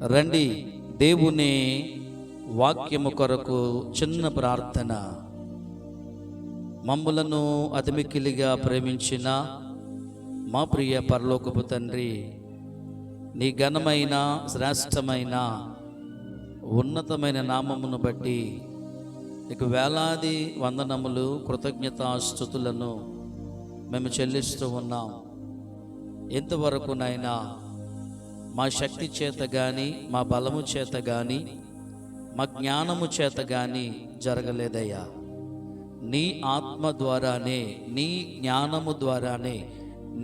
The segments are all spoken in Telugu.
రండి, దేవుని వాక్యము కొరకు చిన్న ప్రార్థన. మమ్ములను అతిమిక్కిలిగా ప్రేమించిన మా ప్రియ పరలోకపు తండ్రి, నీ ఘనమైన శ్రేష్టమైన ఉన్నతమైన నామమును బట్టి నీకు వేలాది వందనములు, కృతజ్ఞతాస్తుతులను మేము చెల్లిస్తూ ఉన్నాం. ఎంతవరకు నాయనా మా శక్తి చేత కానీ, మా బలము చేత కానీ, మా జ్ఞానము చేత కానీ జరగలేదయ్యా. నీ ఆత్మ ద్వారానే, నీ జ్ఞానము ద్వారానే,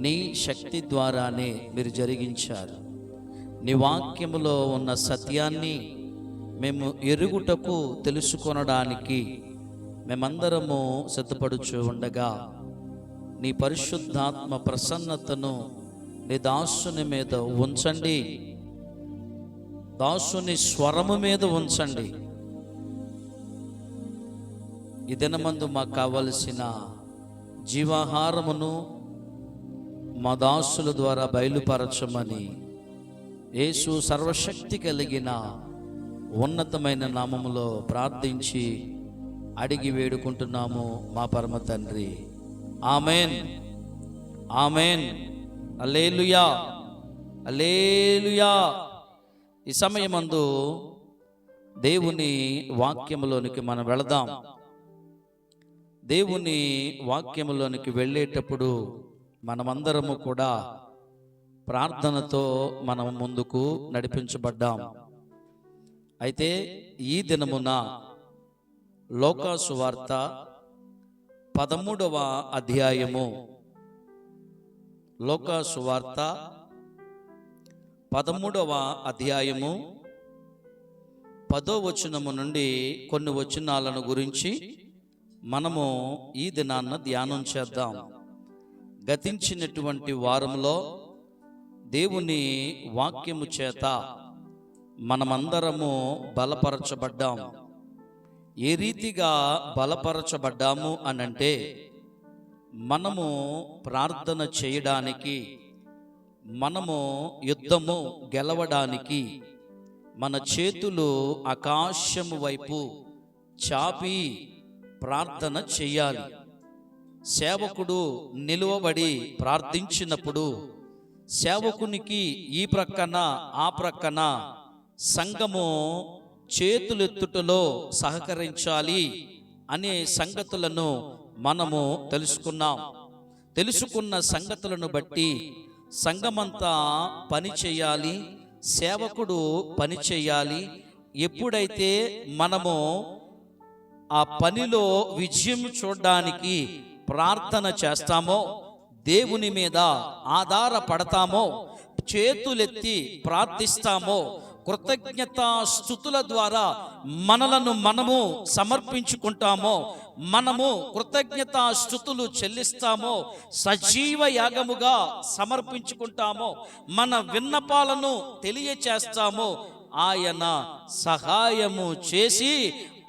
నీ శక్తి ద్వారానే మీరు జరిగించారు. నీ వాక్యములో ఉన్న సత్యాన్ని మేము ఎరుగుటకు, తెలుసుకొనడానికి మేమందరము సిద్ధపడుచు ఉండగా నీ పరిశుద్ధాత్మ ప్రసన్నతను నీ దాసుని మీద ఉంచండి, దాసుని స్వరము మీద ఉంచండి. ఈ దినమందు మాకు కావలసిన జీవాహారమును మా దాసుల ద్వారా బయలుపరచమని యేసు సర్వశక్తి కలిగిన ఉన్నతమైన నామములో ప్రార్థించి అడిగి వేడుకుంటున్నాము మా పరమ తండ్రి. Amen, amen. Hallelujah, hallelujah. ఈ సమయమందు దేవుని వాక్యములోనికి మనం వెళదాం. దేవుని వాక్యములోనికి వెళ్ళేటప్పుడు మనమందరము కూడా ప్రార్థనతో మనం ముందుకు నడిపించబడ్డాం. అయితే ఈ దినమున లూకా సువార్త 13వ అధ్యాయము, లూకా సువార్త 13వ అధ్యాయము 10వ వచనము నుండి కొన్ని వచనాలను గురించి మనము ఈ దినాన్న ధ్యానం చేద్దాం. గతించినటువంటి వారంలో దేవుని వాక్యము చేత మనమందరము బలపరచబడ్డాం. ఏ రీతిగా బలపరచబడ్డాము అనంటే, మనము ప్రార్థన చేయడానికి, మనము యుద్ధము గెలవడానికి మన చేతులు ఆకాశము వైపు చాపి ప్రార్థన చెయ్యాలి. సేవకుడు నిలువబడి ప్రార్థించినప్పుడు సేవకునికి ఈ ప్రక్కన ఆ ప్రక్కన సంఘము చేతులెత్తుటలో సహకరించాలి అనే సంగతులను మనము తెలుసుకున్న సంగతులను బట్టి సంఘమంతా పని చేయాలి, సేవకుడు పని చేయాలి. ఎప్పుడైతే మనము ఆ పనిలో విజయం చూడడానికి ప్రార్థన చేస్తామో, దేవుని మీద ఆధారపడతామో, చేతులెత్తి ప్రార్థిస్తామో, కృతజ్ఞతాస్తుతుల ద్వారా మనము సమర్పించుకుంటామో, మనము కృతజ్ఞతాస్తుతులు చెల్లిస్తామో, సజీవ యాగముగా సమర్పించుకుంటామో, మన విన్నపాలను తెలియచేస్తామో, ఆయన సహాయము చేసి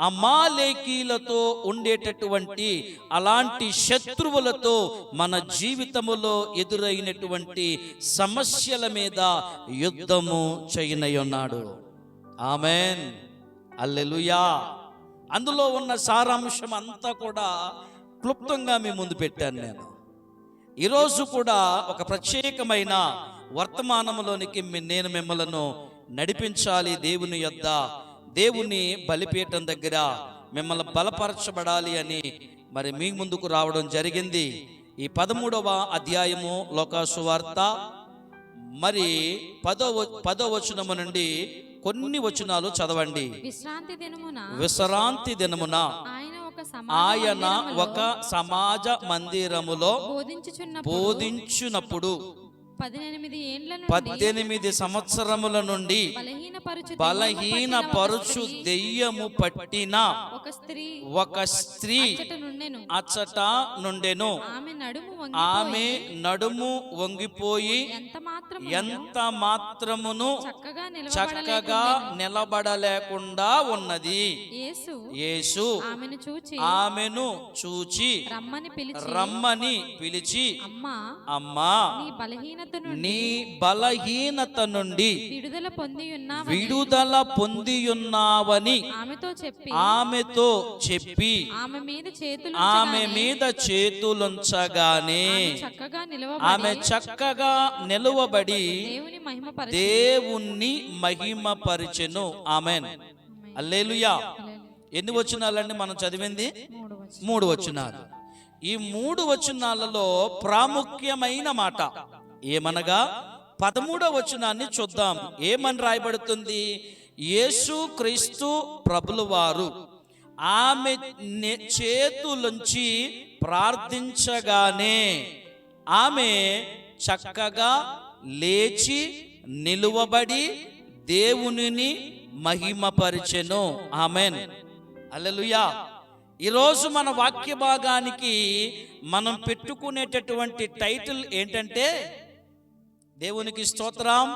అమాలేకీలతో ఉండేటటువంటి అలాంటి శత్రువులతో మన జీవితములో ఎదురైనటువంటి సమస్యల మీద యుద్ధము చేయనయున్నాడు. ఆమెన్, హల్లెలూయా. అందులో ఉన్న సారాంశం అంతా కూడా క్లుప్తంగా మీ ముందు పెట్టాను నేను. ఈరోజు కూడా ఒక ప్రత్యేకమైన వర్తమానములోనికి నేను మిమ్మలను నడిపించాలి. దేవుని యొద్ద, దేవుని బలిపీఠం దగ్గర మిమ్మల్ని బలపరచబడాలి అని మరి మీ ముందుకు రావడం జరిగింది. ఈ 13వ అధ్యాయము లూకా సువార్త మరి 10వ వచనము నుండి కొన్ని వచనాలు చదవండి. విశ్రాంతి దినమున ఆయన ఒక సమాజ మందిరములో బోధించున్నప్పుడు 18 సంవత్సరముల నుండి బలహీనపరుచు దెయ్యము పట్టిన ఒక స్త్రీ అచ్చట నుండెను. ఆమె నడుము వంగిపోయి ఎంత మాత్రమును చక్కగా నిలబడలేకుండా ఉన్నది. యేసు ఆమెను చూచి రమ్మని పిలిచి, అమ్మా, నీ బలహీనత నుండి విడుదల పొందియున్నావని ఆమెతో చెప్పి ఆమె మీద చేతులుంచగానే ఆమె చక్కగా నిలువబడి దేవుణ్ణి మహిమపరిచెను. ఆమెన్. హల్లెలూయా. ఎన్ని వచనాలండి మనం చదివింది? 3 వచనాలు. ఈ 3 వచనాలలో ప్రాముఖ్యమైన మాట ఏమనగా 13వ వచనాన్ని చూద్దాం. ఏమని రాయబడుతుంది? యేసు క్రీస్తు ప్రభుల వారు ఆమె చేతులుంచి ప్రార్థించగానే ఆమె చక్కగా లేచి నిలువబడి దేవునిని మహిమపరిచెను. ఆమెన్. హల్లెలూయా. ఈరోజు మన వాక్య భాగానికి మనం పెట్టుకునేటటువంటి టైటిల్ ఏంటంటే, దేవునికి స్తోత్రం,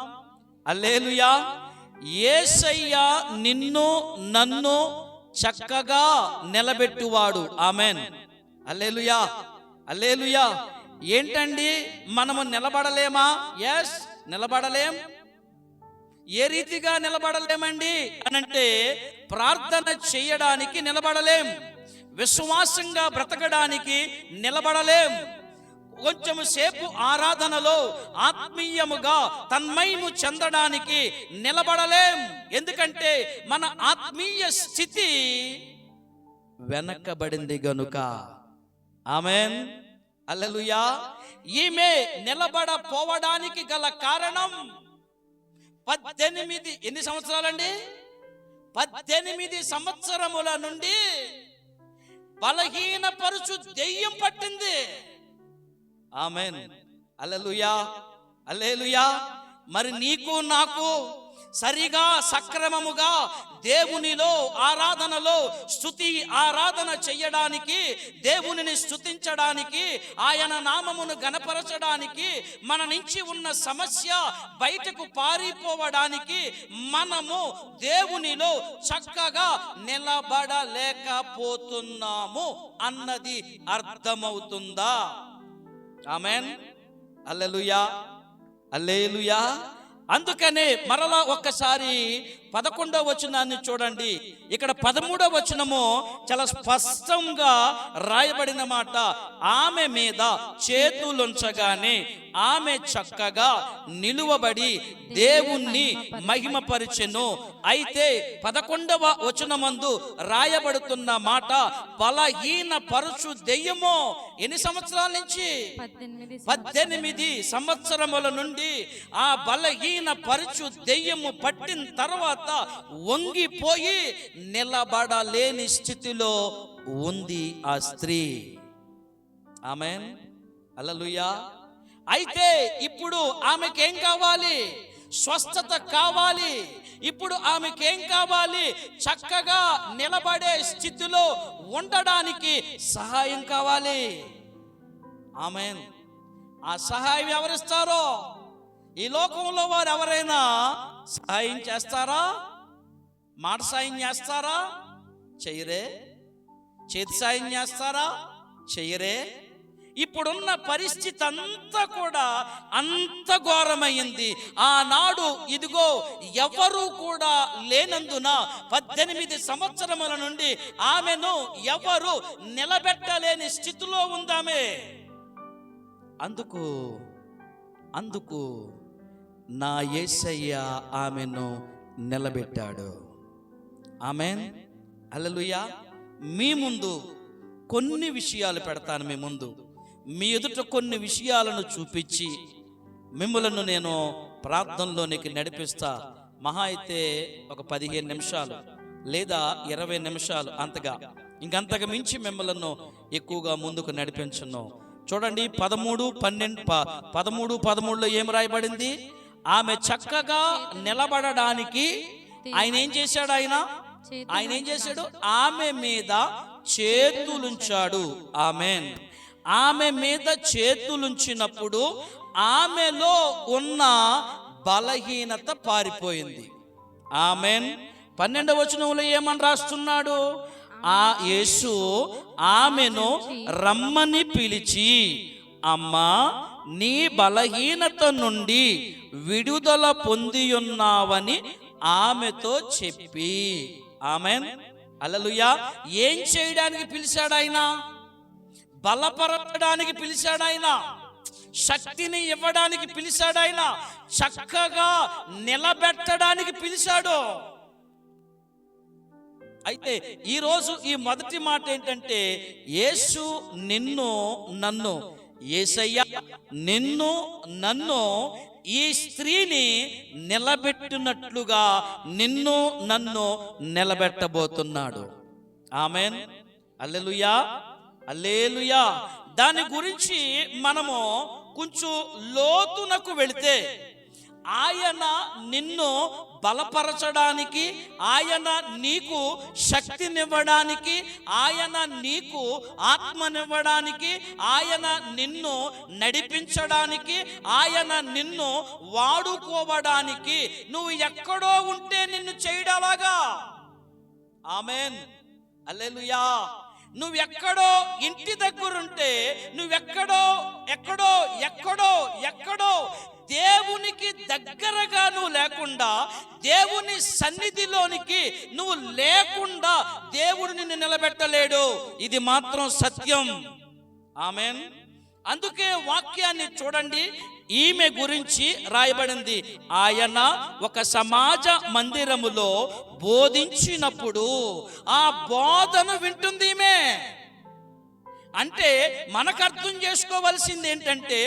హల్లెలూయా, యేసయ్య నిన్ను నన్ను చక్కగా నిలబెట్టువాడు. ఆమెన్. హల్లెలూయా. హల్లెలూయా. ఏంటండి, మనము నిలబడలేమా? ఎస్, నిలబడలేం. ఏ రీతిగా నిలబడలేమండి అనంటే, ప్రార్థన చేయడానికి నిలబడలేం, విశ్వాసంగా బ్రతకడానికి నిలబడలేం, కొంచెం సేపు ఆరాధనలో ఆత్మీయముగా తన్మయము చెందడానికి నిలబడలేం. ఎందుకంటే మన ఆత్మీయ స్థితి వెనకబడింది గనుక. ఆమెన్. హల్లెలూయా. ఈమె నిలబడపోవడానికి గల కారణం 18 ఎన్ని సంవత్సరాలండి? 18 సంవత్సరముల నుండి బలహీనపరుచు దెయ్యం పట్టింది. ఆమెన్. హల్లెలూయా. హల్లెలూయా. మరి నీకు నాకు సరిగా సక్రమముగా దేవునిలో ఆరాధనలో స్తుతి ఆరాధన చెయ్యడానికి, దేవునిని స్తుతించడానికి, ఆయన నామమును గణపరచడానికి, మన నుంచి ఉన్న సమస్య బయటకు పారిపోవడానికి మనము దేవునిలో చక్కగా నిలబడలేకపోతున్నాము అన్నది అర్థమవుతుందా? ఆమెన్. హల్లెలూయా. హల్లెలూయా. అందుకనే మరలా ఒక్కసారి 11వ వచనాన్ని చూడండి. ఇక్కడ 13వ వచనము చాలా స్పష్టంగా రాయబడిన మాట. ఆమె మీద చేతులుంచగానే ఆమె చక్కగా నిలువబడి దేవుణ్ణి మహిమపరిచెను. అయితే 11వ వచనమందు రాయబడుతున్న మాట, బలహీన పరుచు దెయ్యము ఎన్ని సంవత్సరాల నుంచి? 18 సంవత్సరముల నుండి ఆ బలహీన పరుచు దెయ్యము పట్టిన తర్వాత వంగిపోయి నిలబడలేని స్థితిలో ఉంది ఆ స్త్రీ. ఆమెన్. హల్లెలూయా. అయితే ఇప్పుడు ఆమెకేం కావాలి? స్వస్థత కావాలి. ఇప్పుడు ఆమెకేం కావాలి? చక్కగా నిలబడే స్థితిలో ఉండడానికి సహాయం కావాలి. ఆమెన్. ఆ సహాయం ఎవరిస్తారో? ఈ లోకంలో వారు ఎవరైనా సహాయం చేస్తారా? మాట సాయం చేస్తారా? చెయ్యరే. చేతి సాయం చేస్తారా? చెయ్యరే. ఇప్పుడున్న పరిస్థితి అంతా కూడా అంత ఘోరమైంది. ఆనాడు ఇదిగో ఎవరు కూడా లేనందున 18 సంవత్సరముల నుండి ఆమెను ఎవరు నిలబెట్టలేని స్థితిలో ఉందామే. అందుకు నా యేసయ్య ఆమెను నిలబెట్టాడు. ఆమెన్. హల్లెలూయా. మీ ముందు కొన్ని విషయాలు పెడతాను. మీ ముందు, మీ ఎదుట కొన్ని విషయాలను చూపించి మిమ్మలను నేను ప్రార్థనలోనికి నడిపిస్తా. మహా అయితే ఒక 15 నిమిషాలు లేదా 20 నిమిషాలు, అంతగా ఇంకంతకు మించి మిమ్మలను ఎక్కువగా ముందుకు నడిపించను. చూడండి 13:12లో ఏం రాయబడింది? ఆమె చక్కగా నిలబడడానికి ఆయన ఏం చేశాడు? ఆయన ఏం చేశాడు? ఆమె మీద చేతులుంచాడు. ఆమెన్. ఆమె మీద చేతులుంచినప్పుడు ఆమెలో ఉన్న బలహీనత పారిపోయింది. ఆమెన్. 12వ వచనంలో ఏమని రాస్తున్నాడు? ఆ యేసు ఆమెను రమ్మని పిలిచి, అమ్మా, నీ బలహీనత నుండి విడుదల పొందియున్నావని ఆమెతో చెప్పి. ఆమెన్, హల్లెలూయా. ఏం చేయడానికి పిలిచాడు ఆయన? బలపరచడానికి పిలిచాడు ఆయన, శక్తిని ఇవ్వడానికి పిలిచాడు ఆయన, చక్కగా నిలబెట్టడానికి పిలిచాడు. అయితే ఈరోజు ఈ మొదటి మాట ఏంటంటే, యేసు నిన్ను నన్ను, యేసయ్య నిన్ను నన్ను, ఈ స్త్రీని నిలబెట్టినట్లుగా నిన్ను నన్ను నిలబెట్టబోతున్నాడు. ఆమెన్, హల్లెలూయా, హల్లెలూయా. దాని గురించి మనము కొంచెం లోతునకు వెళితే, ఆయన నిన్ను బలపరచడానికి, ఆయన నీకు శక్తినివ్వడానికి, ఆయన నీకు ఆత్మనివ్వడానికి, ఆయన నిన్ను నడిపించడానికి, ఆయన నిన్ను వాడుకోవడానికి, నువ్వు ఎక్కడో ఉంటే నిన్ను చేయడాలాగా. ఆమెన్, హల్లెలూయా. నువ్వెక్కడో ఇంటి దగ్గరుంటే, నువ్వెక్కడో ఎక్కడో ఎక్కడో ఎక్కడో దేవునికి దగ్గరగా నువ్వు లేకుండా, దేవుని సన్నిధిలోనికి నువ్వు లేకుండా దేవుడు నిన్ను నిలబెట్టలేడు. ఇది మాత్రం సత్యం. ఆమెన్. అందుకే వాక్యాన్ని చూడండి, ఈమె గురించి రాయబడింది. ఆయన ఒక సమాజ మందిరములో బోధించినప్పుడు ఆ బోధన వింటుంది ఈమె. అంటే మనకు అర్థం చేసుకోవాల్సింది ఏంటంటే,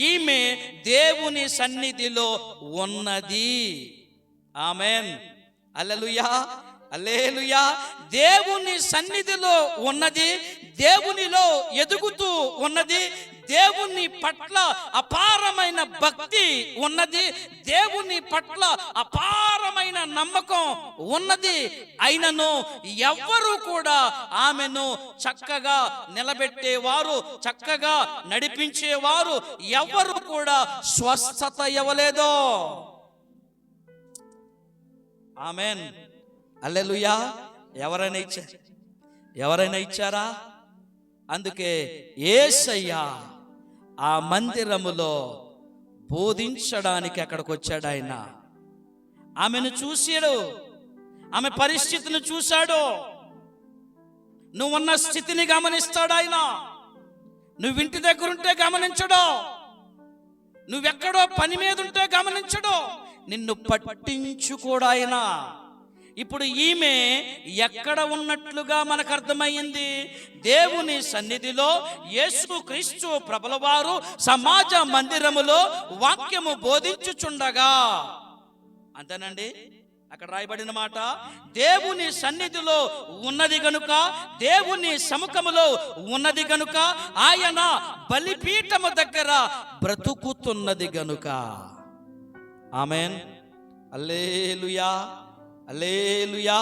ఈమె దేవుని సన్నిధిలో ఉన్నది. ఆమెన్, హల్లెలూయా, హల్లెలూయా. దేవుని సన్నిధిలో ఉన్నది, దేవునిలో ఎదుగుతూ ఉన్నది, దేవుని పట్ల అపారమైన భక్తి ఉన్నది, దేవుని పట్ల అపారమైన నమ్మకం ఉన్నది. అయినను ఎవ్వరూ కూడా ఆమెను చక్కగా నిలబెట్టేవారు, చక్కగా నడిపించేవారు ఎవ్వరూ కూడా స్వస్థత ఇవ్వలేదు. ఆమెన్, హల్లెలూయా. ఎవరైనా ఇచ్చారా? అందుకే యేసయ్య ఆ మందిరములో బోధించడానికి అక్కడికి వచ్చాడు. ఆయన ఆమెను చూశాడు, ఆమె పరిస్థితిని చూశాడు. నువ్వున్న స్థితిని గమనిస్తాడు ఆయన. నువ్వు ఇంటి దగ్గర ఉంటే గమనించడు, నువ్వెక్కడో పని మీద ఉంటే గమనించడు, నిన్ను పట్టించుకోడు ఆయన. ఇప్పుడు ఈమె ఎక్కడ ఉన్నట్లుగా మనకు అర్థమైంది? దేవుని సన్నిధిలో యేసుక్రీస్తు ప్రభుల వారు సమాజ మందిరములో వాక్యము బోధించుచుండగా. అంతేనండి, అక్కడ రాయబడిన మాట. దేవుని సన్నిధిలో ఉన్నది గనుక, దేవుని సముఖములో ఉన్నది గనుక, ఆయన బలిపీఠము దగ్గర బ్రతుకుతున్నది గనుక. ఆమెన్, హల్లెలూయా, హల్లెలూయా.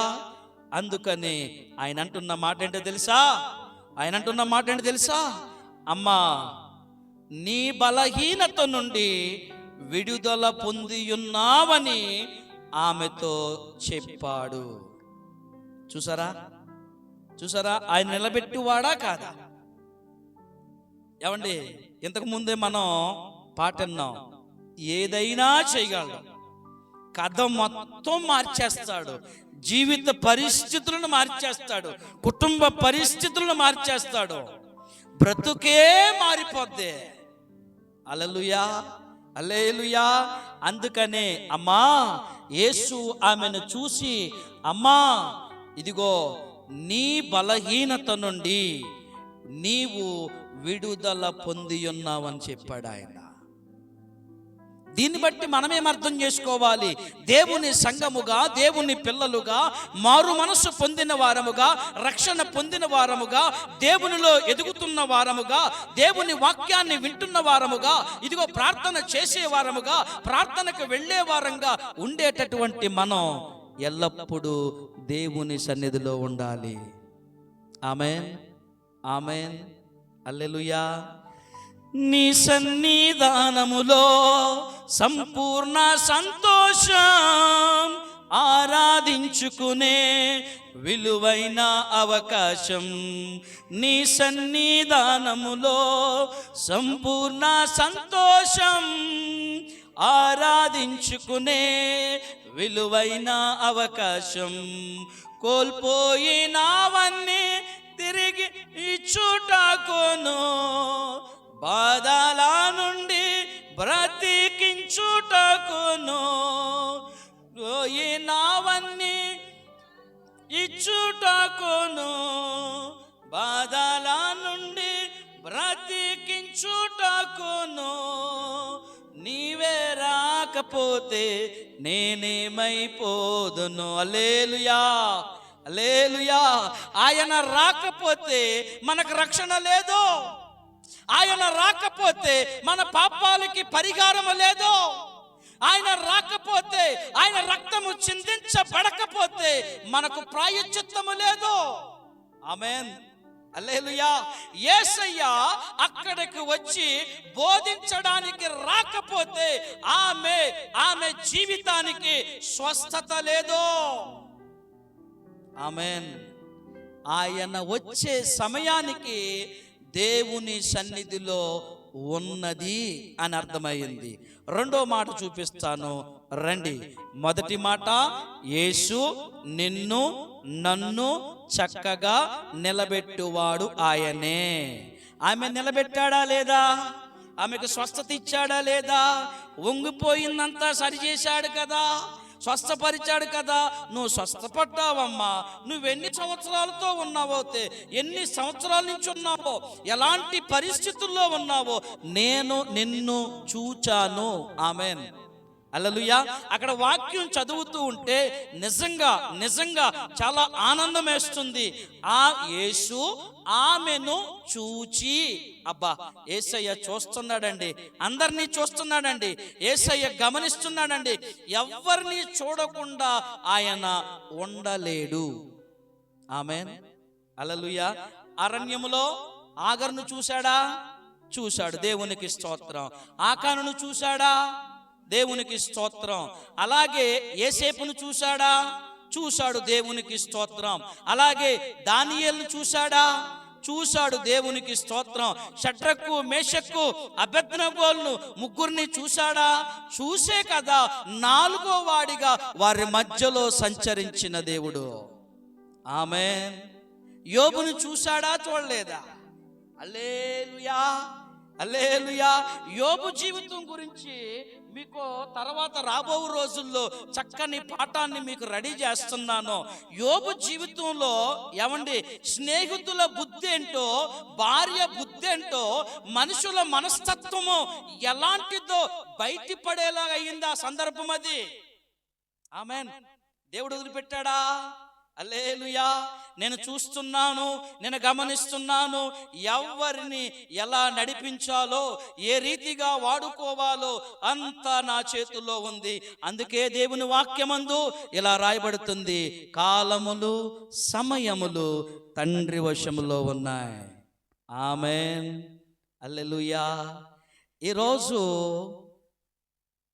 అందుకని ఆయన అంటున్న మాట ఏంటో తెలుసా? అమ్మా, నీ బలహీనత నుండి విడుదల పొందియున్నావని ఆమెతో చెప్పాడు. చూసారా? ఆయన నిలబెట్టువాడా కాదా? ఏమండి, ఇంతకు ముందే మనం పాట విన్నాం, ఏదైనా చేయగలడు, కథ మొత్తం మార్చేస్తాడు, జీవిత పరిస్థితులను మార్చేస్తాడు, కుటుంబ పరిస్థితులను మార్చేస్తాడు, బ్రతుకే మారిపోద్ది. హల్లెలూయా, హల్లెలూయా. అందుకనే అమ్మా, యేసు ఆమెను చూసి, అమ్మా ఇదిగో నీ బలహీనత నుండి నీవు విడుదల పొంది ఉన్నావని చెప్పాడు ఆయన. దీన్ని బట్టి మనమేం అర్థం చేసుకోవాలి? దేవుని సంఘముగా, దేవుని పిల్లలుగా, మారు మనసు పొందిన వారముగా, రక్షణ పొందిన వారముగా, దేవునిలో ఎదుగుతున్న వారముగా, దేవుని వాక్యాన్ని వింటున్న వారముగా, ఇదిగో ప్రార్థన చేసే వారముగా, ప్రార్థనకు వెళ్ళే వారంగా ఉండేటటువంటి మనం ఎల్లప్పుడూ దేవుని సన్నిధిలో ఉండాలి. ఆమెన్, ఆమెన్, హల్లెలూయా. నీ సన్నిధానములో సంపూర్ణ సంతోషం, ఆరాధించుకునే విలువైన అవకాశం. నీ సన్నిధానములో సంపూర్ణ సంతోషం, ఆరాధించుకునే విలువైన అవకాశం, కోల్పోయినవన్నీ తిరిగి ఇచ్చుటకును, బాధల నుండి బ్రతికించుటకును, పోయినవన్నీ ఇచ్చుటకును, బాధల నుండి బ్రతికించుటకును, నీవే రాకపోతే నేనేమైపోదును. హల్లెలూయా, హల్లెలూయా. ఆయన రాకపోతే మనకు రక్షణ లేదు. ఆయన రాకపోతే మన పాపాలకి పరిహారం లేదు. ఆయన రాకపోతే, ఆయన రక్తము చిందించబడకపోతే మనకు ప్రాయశ్చిత్తము లేదు. ఆమేన్, హల్లెలూయా. యేసయ్య అక్కడికి వచ్చి బోధించడానికి రాకపోతే ఆమె జీవితానికి స్వస్థత లేదు. ఆమేన్. ఆయన వచ్చే సమయానికి దేవుని సన్నిధిలో ఉన్నది అని అర్థమైంది. రెండో మాట చూపిస్తాను రండి. మొదటి మాట, యేసు నిన్ను నన్ను చక్కగా నిలబెట్టువాడు ఆయనే. ఆమె నిలబెట్టాడా లేదా? ఆమెకు స్వస్థత ఇచ్చాడా లేదా? వంగిపోయిందంతా సరిచేశాడు కదా, స్వస్థపరిచాడు కదా. నువ్వు స్వస్థపడ్డావమ్మా. నువ్వెన్ని సంవత్సరాలతో ఉన్నావో, ఎన్ని సంవత్సరాల నుంచి ఉన్నావో, ఎలాంటి పరిస్థితుల్లో ఉన్నావో నేను నిన్ను చూచాను. ఆమేన్, హల్లెలూయా. అక్కడ వాక్యం చదువుతూ ఉంటే నిజంగా చాలా ఆనందం వేస్తుంది. ఆ యేసు ఆమెను చూచి, అబ్బా యేసయ్య చూస్తున్నాడండి, అందరినీ చూస్తున్నాడండి, యేసయ్య గమనిస్తున్నాడండి. ఎవరిని చూడకుండా ఆయన ఉండలేడు. ఆమేన్, హల్లెలూయా. అరణ్యములో ఆగర్ను చూశాడా? చూశాడు, దేవునికి స్తోత్రం. ఆకానును చూశాడా? దేవునికి స్తోత్రం. అలాగే యేసేపును చూశాడా? చూశాడు, దేవునికి స్తోత్రం. అలాగే దానియేలును చూశాడా? చూశాడు, దేవునికి స్తోత్రం. షడ్రకు, మేషక్కు, అబేద్నెగోలను ముగ్గురిని చూశాడా? చూసే కదా నాలుగో వాడిగా వారి మధ్యలో సంచరించిన దేవుడు. ఆమేన్. యోబును చూశాడా? చూడలేదా? హల్లెలూయా, హల్లెలూయా. యోబు జీవితం గురించి మీకు తర్వాత రాబో రోజుల్లో చక్కని పాఠాన్ని మీకు రెడీ చేస్తున్నాను. యోబు జీవితంలో ఏమండి, స్నేహితుల బుద్ధి ఏంటో, భార్య బుద్ధి ఏంటో, మనుషుల మనస్తత్వము ఎలాంటిదో బయటపడేలాగా అయ్యింది ఆ సందర్భం అది. ఆమేన్. దేవుడు వదిలిపెట్టాడా? హల్లెలూయా. నేను చూస్తున్నాను, నేను గమనిస్తున్నాను. ఎవరిని ఎలా నడిపించాలో, ఏ రీతిగా వాడుకోవాలో అంతా నా చేతుల్లో ఉంది. అందుకే దేవుని వాక్యమందు ఇలా రాయబడుతుంది, కాలములు సమయములు తండ్రి వశములో ఉన్నాయి. ఆమేన్, హల్లెలూయా.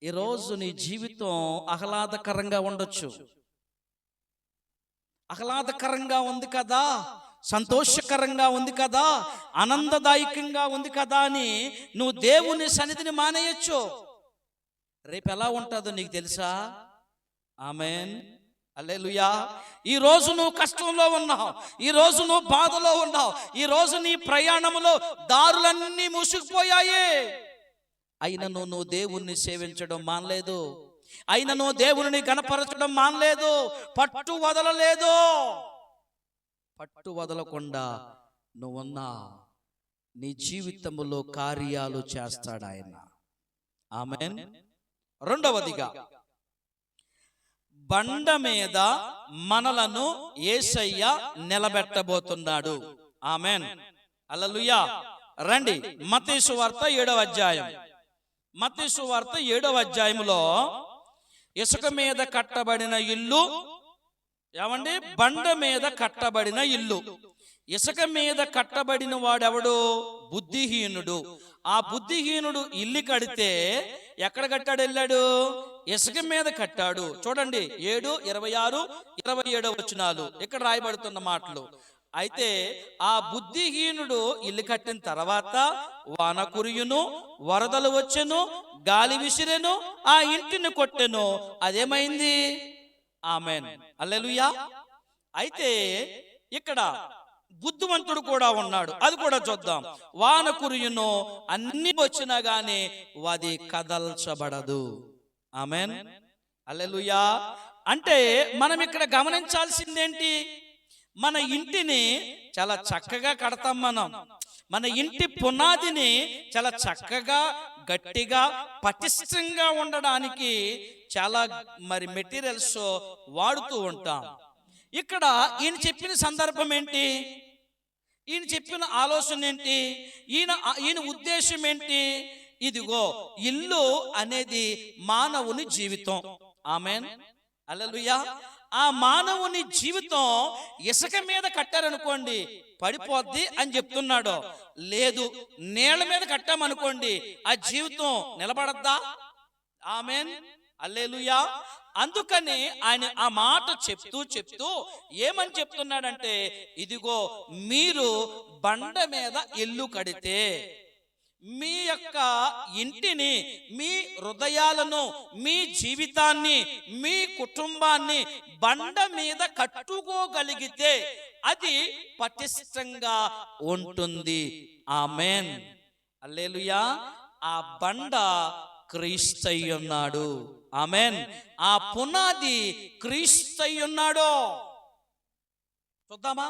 ఈరోజు నీ జీవితం ఆహ్లాదకరంగా ఉండొచ్చు. ఆహ్లాదకరంగా ఉంది కదా, సంతోషకరంగా ఉంది కదా, ఆనందదాయకంగా ఉంది కదా అని నువ్వు దేవుని సన్నిధిని మానేయొచ్చు. రేపు ఎలా ఉంటుందో నీకు తెలుసా? ఆమేన్, హల్లెలూయా. ఈ రోజు నువ్వు కష్టంలో ఉన్నావు, ఈ రోజు నువ్వు బాధలో ఉన్నావు, ఈ రోజు నీ ప్రయాణంలో దారులన్నీ మూసుకుపోయాయి. అయినను నువ్వు దేవుణ్ణి సేవించడం మానలేదు, అయినను దేవుని గణపరచడం మానలేదు, పట్టు వదలలేదు. పట్టు వదలకుండా నువ్వున్నా నీ జీవితంలో కార్యాలు చేస్తాడు ఆయన. ఆమేన్. రెండవదిగా, బండ మీద మనలను యేసయ్య నిలబెట్టబోతున్నాడు. ఆమేన్, హల్లెలూయా. రండి, మత్తయి సువార్త 7వ అధ్యాయం. మత్తయి సువార్త 7వ అధ్యాయంలో ఇసుక మీద కట్టబడిన ఇల్లు, ఏమండి, బండ మీద కట్టబడిన ఇల్లు. ఇసుక మీద కట్టబడిన వాడెవడు? బుద్ధిహీనుడు. ఆ బుద్ధిహీనుడు ఇల్లు కడితే ఎక్కడ కట్టాడు? వెళ్ళాడు, ఇసుక మీద కట్టాడు. చూడండి 7, 26, 27 వచనాలు ఇక్కడ రాయబడుతున్న మాటలు. అయితే ఆ బుద్ధిహీనుడు ఇల్లు కట్టిన తర్వాత వాన కురియును, వరదలు వచ్చెను, గాలి విసిరెను, ఆ ఇంటిని కొట్టెను. అదేమైంది? ఆమేన్, హల్లెలూయా. అయితే ఇక్కడ బుద్ధిమంతుడు కూడా ఉన్నాడు, అది కూడా చూద్దాం. వాన కురియును, అన్ని వచ్చినా గానీ అది కదల్చబడదు. ఆమేన్, హల్లెలూయా. అంటే మనం ఇక్కడ గమనించాల్సిందేంటి? మన ఇంటిని చాలా చక్కగా కడతాం. మన ఇంటి పునాదిని చాలా చక్కగా, గట్టిగా, పటిష్టంగా ఉండడానికి చాలా మెటీరియల్స్ వాడుతూ ఉంటాం. ఇక్కడ ఈయన చెప్పిన సందర్భం ఏంటి? ఈయన చెప్పిన ఆలోచన ఏంటి? ఈయన ఉద్దేశం ఏంటి? ఇదిగో, ఇల్లు అనేది మానవుని జీవితం. ఆమేన్, హల్లెలూయా. ఆ మానవుని జీవితం ఇసుక మీద కట్టారనుకోండి పడిపోద్ది అని చెప్తున్నాడు. లేదు, నేల మీద కట్టామనుకోండి ఆ జీవితం నిలబడద్దా? ఆమేన్, హల్లెలూయా. అందుకని ఆయన ఆ మాట చెప్తూ ఏమని చెప్తున్నాడంటే, ఇదిగో, మీరు బండ మీద ఇల్లు కడితే మీ యొక్క ఇంటిని, మీ హృదయాలను, మీ జీవితాన్ని, మీ కుటుంబాన్ని బండ మీద కట్టుకోగలిగితే అది పటిష్టంగా ఉంటుంది. ఆమేన్, హల్లెలూయా. ఆ బండ క్రీస్తయ్యున్నాడు. ఆమేన్, ఆ పునాది క్రీస్తయ్యున్నాడు. చూద్దామా?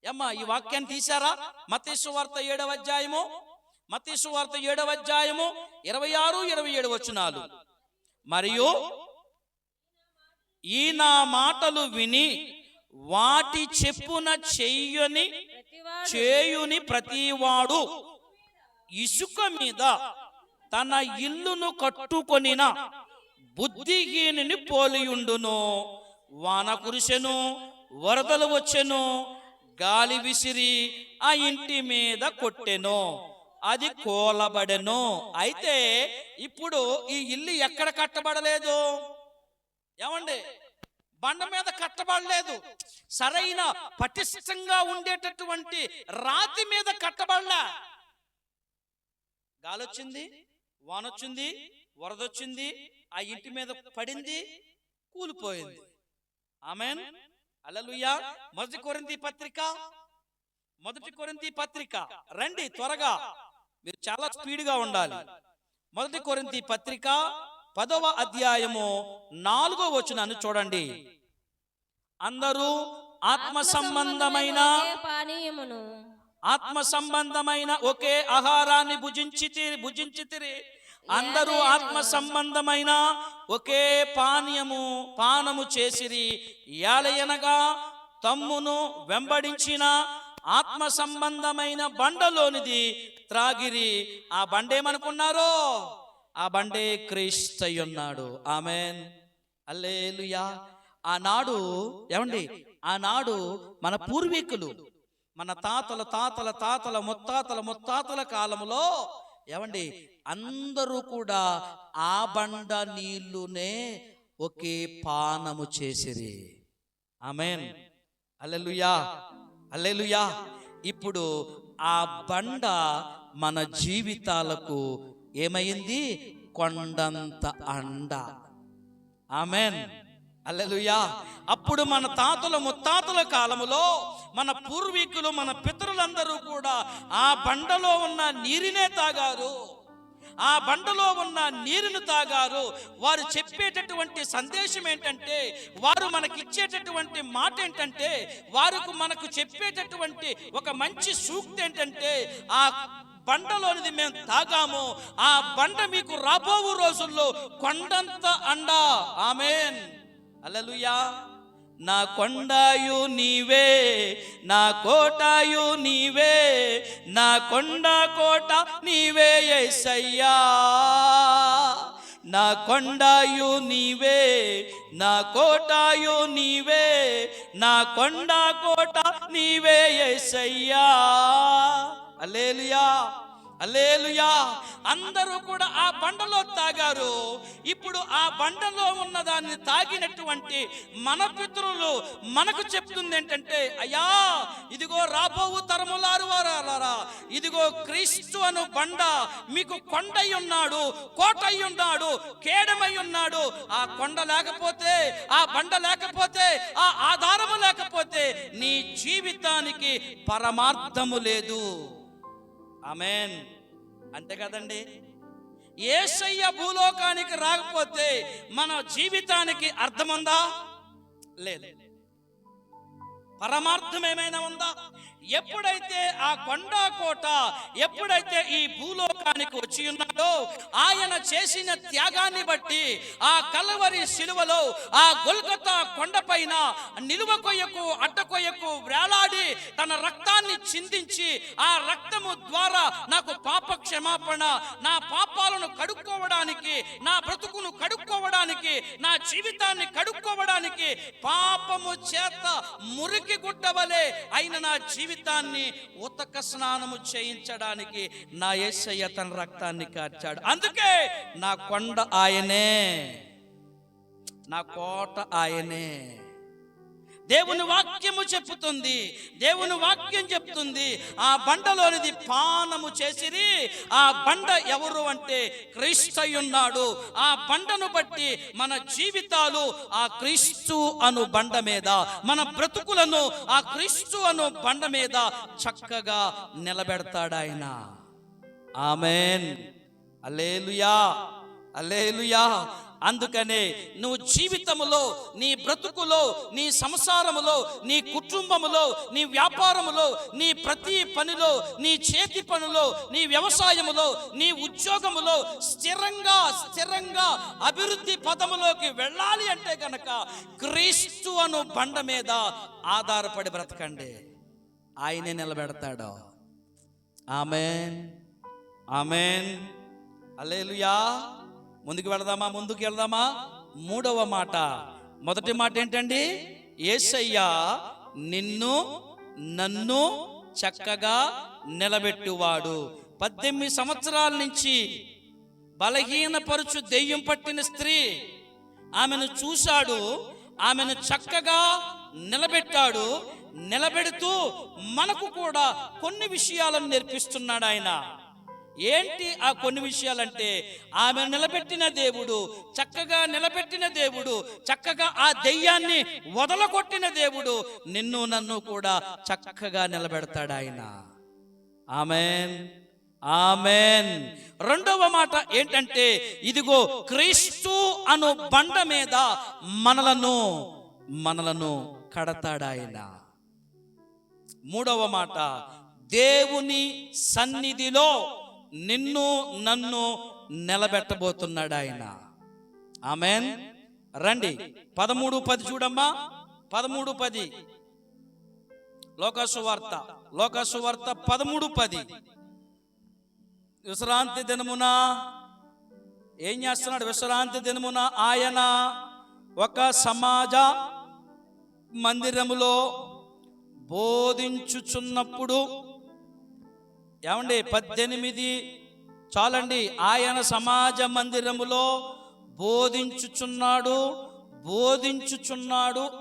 ఏమ్మా, ఈ వాక్యాన్ని తీశారా? మత్తయి సువార్త 7వ అధ్యాయము, మత్తయి సువార్త 7వ అధ్యాయము 26, 27 వచనాలు. మరియు ఈ నా మాటలు విని వాటి చెప్పున చేయుని ప్రతివాడు ఇసుక మీద తన ఇల్లును కట్టుకొనిన బుద్ధిహీనుని పోలియుండును. వాన కురిసెను, వరదలు వచ్చెను, గాలి విసిరి ఆ ఇంటి మీద కొట్టెను, అది కూలబడెను. అయితే ఇప్పుడు ఈ ఇల్లు ఎక్కడ కట్టబడలేదు? ఏమండి? బండ మీద కట్టబడలేదు. సరైన పటిష్టంగా ఉండేటటువంటి రాతి మీద కట్టబడలా. గాలొచ్చింది, వానొచ్చింది, వరదొచ్చింది, ఆ ఇంటి మీద పడింది, కూలిపోయింది. ఆమేన్, హల్లెలూయా. మొదటి కొరింథీ పత్రిక రండి త్వరగా, మీరు చాలా స్పీడ్గా ఉండాలి. మొదటి కొరింథీ పత్రిక 10వ అధ్యాయము 4వ వచనాన్ని చూడండి. అందరూ ఆత్మ సంబంధమైన ఒకే ఆహారాన్ని భుజించితిరి. అందరూ ఆత్మ సంబంధమైన ఒకే పానము చేసిరి. యాలయనగా తమ్మును వెంబడించిన ఆత్మ సంబంధమైన బండలోనిది త్రాగిరి. ఆ బండేమనుకున్నారో? ఆ బండే క్రీస్తయ్యున్నాడు. ఆమేన్, హల్లెలూయా. ఆనాడు ఏమండి, ఆనాడు మన పూర్వీకులు, మన తాతల ముత్తాతల కాలంలో ఏమండి, అందరూ కూడా ఆ బండ నీళ్లునే ఒకే పానము చేసిరి. ఆమేన్, హల్లెలూయా, హల్లెలూయా. ఇప్పుడు ఆ బండ మన జీవితాలకు ఏమైంది? కొండంత అండ. ఆమేన్, హల్లెలూయా. అప్పుడు మన ముత్తాతల కాలములో మన పూర్వీకులు, మన పితరులందరూ కూడా ఆ బండలో ఉన్న నీరునే తాగారు. ఆ బండలో ఉన్న నీరును తాగారు. వారు చెప్పేటటువంటి సందేశం ఏంటంటే, వారు మనకిచ్చేటటువంటి మాట ఏంటంటే, మనకు చెప్పేటటువంటి ఒక మంచి సూక్తి ఏంటంటే, ఆ బండలోనిది మేము తాగాము, ఆ బండ మీకు రాబోవు రోజుల్లో కొండంత అండ. ఆమేన్, హల్లెలూయా. నా కొండయు నీవే, నా కోటయు నీవే, నా కొండ కోట నీవే యేసయ్యా. నా కొండయు నీవే, నా కోటయు నీవే, నా కొండ కోట నీవే యేసయ్యా. హల్లెలూయా. హల్లెలూయా. అందరూ కూడా ఆ బండలో తాగారు. ఇప్పుడు ఆ బండలో ఉన్న దాన్ని తాగినటువంటి మన పితరులు మనకు చెప్తుంది ఏంటంటే, అయ్యా ఇదిగో రాబోవు తరములారు వారారా, ఇదిగో క్రీస్తు అను బండ మీకు కొండై ఉన్నాడు, కోటై ఉన్నాడు, కేడమై ఉన్నాడు. ఆ కొండ లేకపోతే, ఆ బండ లేకపోతే, ఆ ఆధారము లేకపోతే నీ జీవితానికి పరమార్థము లేదు. ఆమేన్. అంతే కదండి. యేసయ్య భూలోకానికి రాకపోతే మన జీవితానికి అర్థముందా? లేదు. పరమార్థం ఏమైనా ఉందా? ఎప్పుడైతే ఆ కొండ కోట ఎప్పుడైతే ఈ భూలోకానికి వచ్చి ఉన్నాడో, ఆయన చేసిన త్యాగాన్ని బట్టి ఆ కల్వరి శిలువలో, ఆ గొల్గొతా కొండపైన నిలువ కొయ్యకు అడ్డకొయ్యకు వేలాడి తన రక్తాన్ని చిందించి, ఆ రక్తము ద్వారా నాకు పాప క్షమాపణ, నా పాపాలను కడుక్కోవడానికి, నా బ్రతుకును కడుక్కోవడానికి, నా జీవితాన్ని కడుక్కోవడానికి, పాపము చేత మురికి గుడ్డవలే అయిన నా జీవితాన్ని ఉతక స్నానము చేయించడానికి నా యేసయ్య తన రక్తాన్ని కార్చాడు. అందుకే నా కొండ ఆయనే, నా కోట ఆయనే. దేవుని వాక్యము చెప్పుతుంది, దేవుని వాక్యం చెప్తుంది, ఆ బండలోనిది పానము చేసిరి. ఆ బండ ఎవరు అంటే క్రీస్తయున్నాడు. ఆ బండను బట్టి మన జీవితాలు ఆ క్రీస్తు అను బండ మీద, మన బ్రతుకులను ఆ క్రీస్తు అను బండ మీద చక్కగా నిలబెడతాడు ఆయన. ఆమేన్. హల్లెలూయా, హల్లెలూయా. అందుకనే నువ్వు జీవితములో, నీ బ్రతుకులో, నీ సంసారములో, నీ కుటుంబములో, నీ వ్యాపారములో, నీ ప్రతి పనిలో, నీ చేతి పనులో, నీ వ్యవసాయములో, నీ ఉద్యోగములో స్థిరంగా అభివృద్ధి పదములోకి వెళ్ళాలి అంటే గనక క్రీస్తు అను బండ మీద ఆధారపడి బ్రతకండి. ఆయనే నిలబెడతాడు. ఆమేన్, ఆమేన్. హల్లెలూయా. ముందుకు వెళ్దామా? మూడవ మాట. మొదటి మాట ఏంటండి? యేసయ్య నిన్ను నన్ను చక్కగా నిలబెట్టువాడు. 18 సంవత్సరాల నుంచి బలహీనపరుచు దెయ్యం పట్టిన స్త్రీ, ఆమెను చూశాడు, ఆమెను చక్కగా నిలబెట్టాడు. నిలబెడుతూ మనకు కూడా కొన్ని విషయాలను నేర్పిస్తున్నాడు ఆయన. ఏంటి ఆ కొన్ని విషయాలంటే, ఆమె నిలబెట్టిన దేవుడు, చక్కగా నిలబెట్టిన దేవుడు, చక్కగా ఆ దెయ్యాన్ని వదలగొట్టిన దేవుడు నిన్ను నన్ను కూడా చక్కగా నిలబెడతాడు ఆయన. ఆమేన్, ఆమేన్. రెండవ మాట ఏంటంటే, ఇదిగో క్రీస్తు అను బండ మీద మనలను కడతాడు ఆయన. మూడవ మాట, దేవుని సన్నిధిలో నిన్ను నన్ను నిలబెట్టబోతున్నాడు ఆయన. ఆమేన్. రండి 13:10 చూడమ్మా. 13:10 లోకసువార్త 13:10. విశ్రాంతి దినమున ఏం చేస్తున్నాడు? విశ్రాంతి దినమున ఆయన ఒక సమాజ మందిరములో బోధించుచున్నప్పుడు, ఏమండి 18 చాలండి. ఆయన సమాజ మందిరములో బోధించుచున్నాడు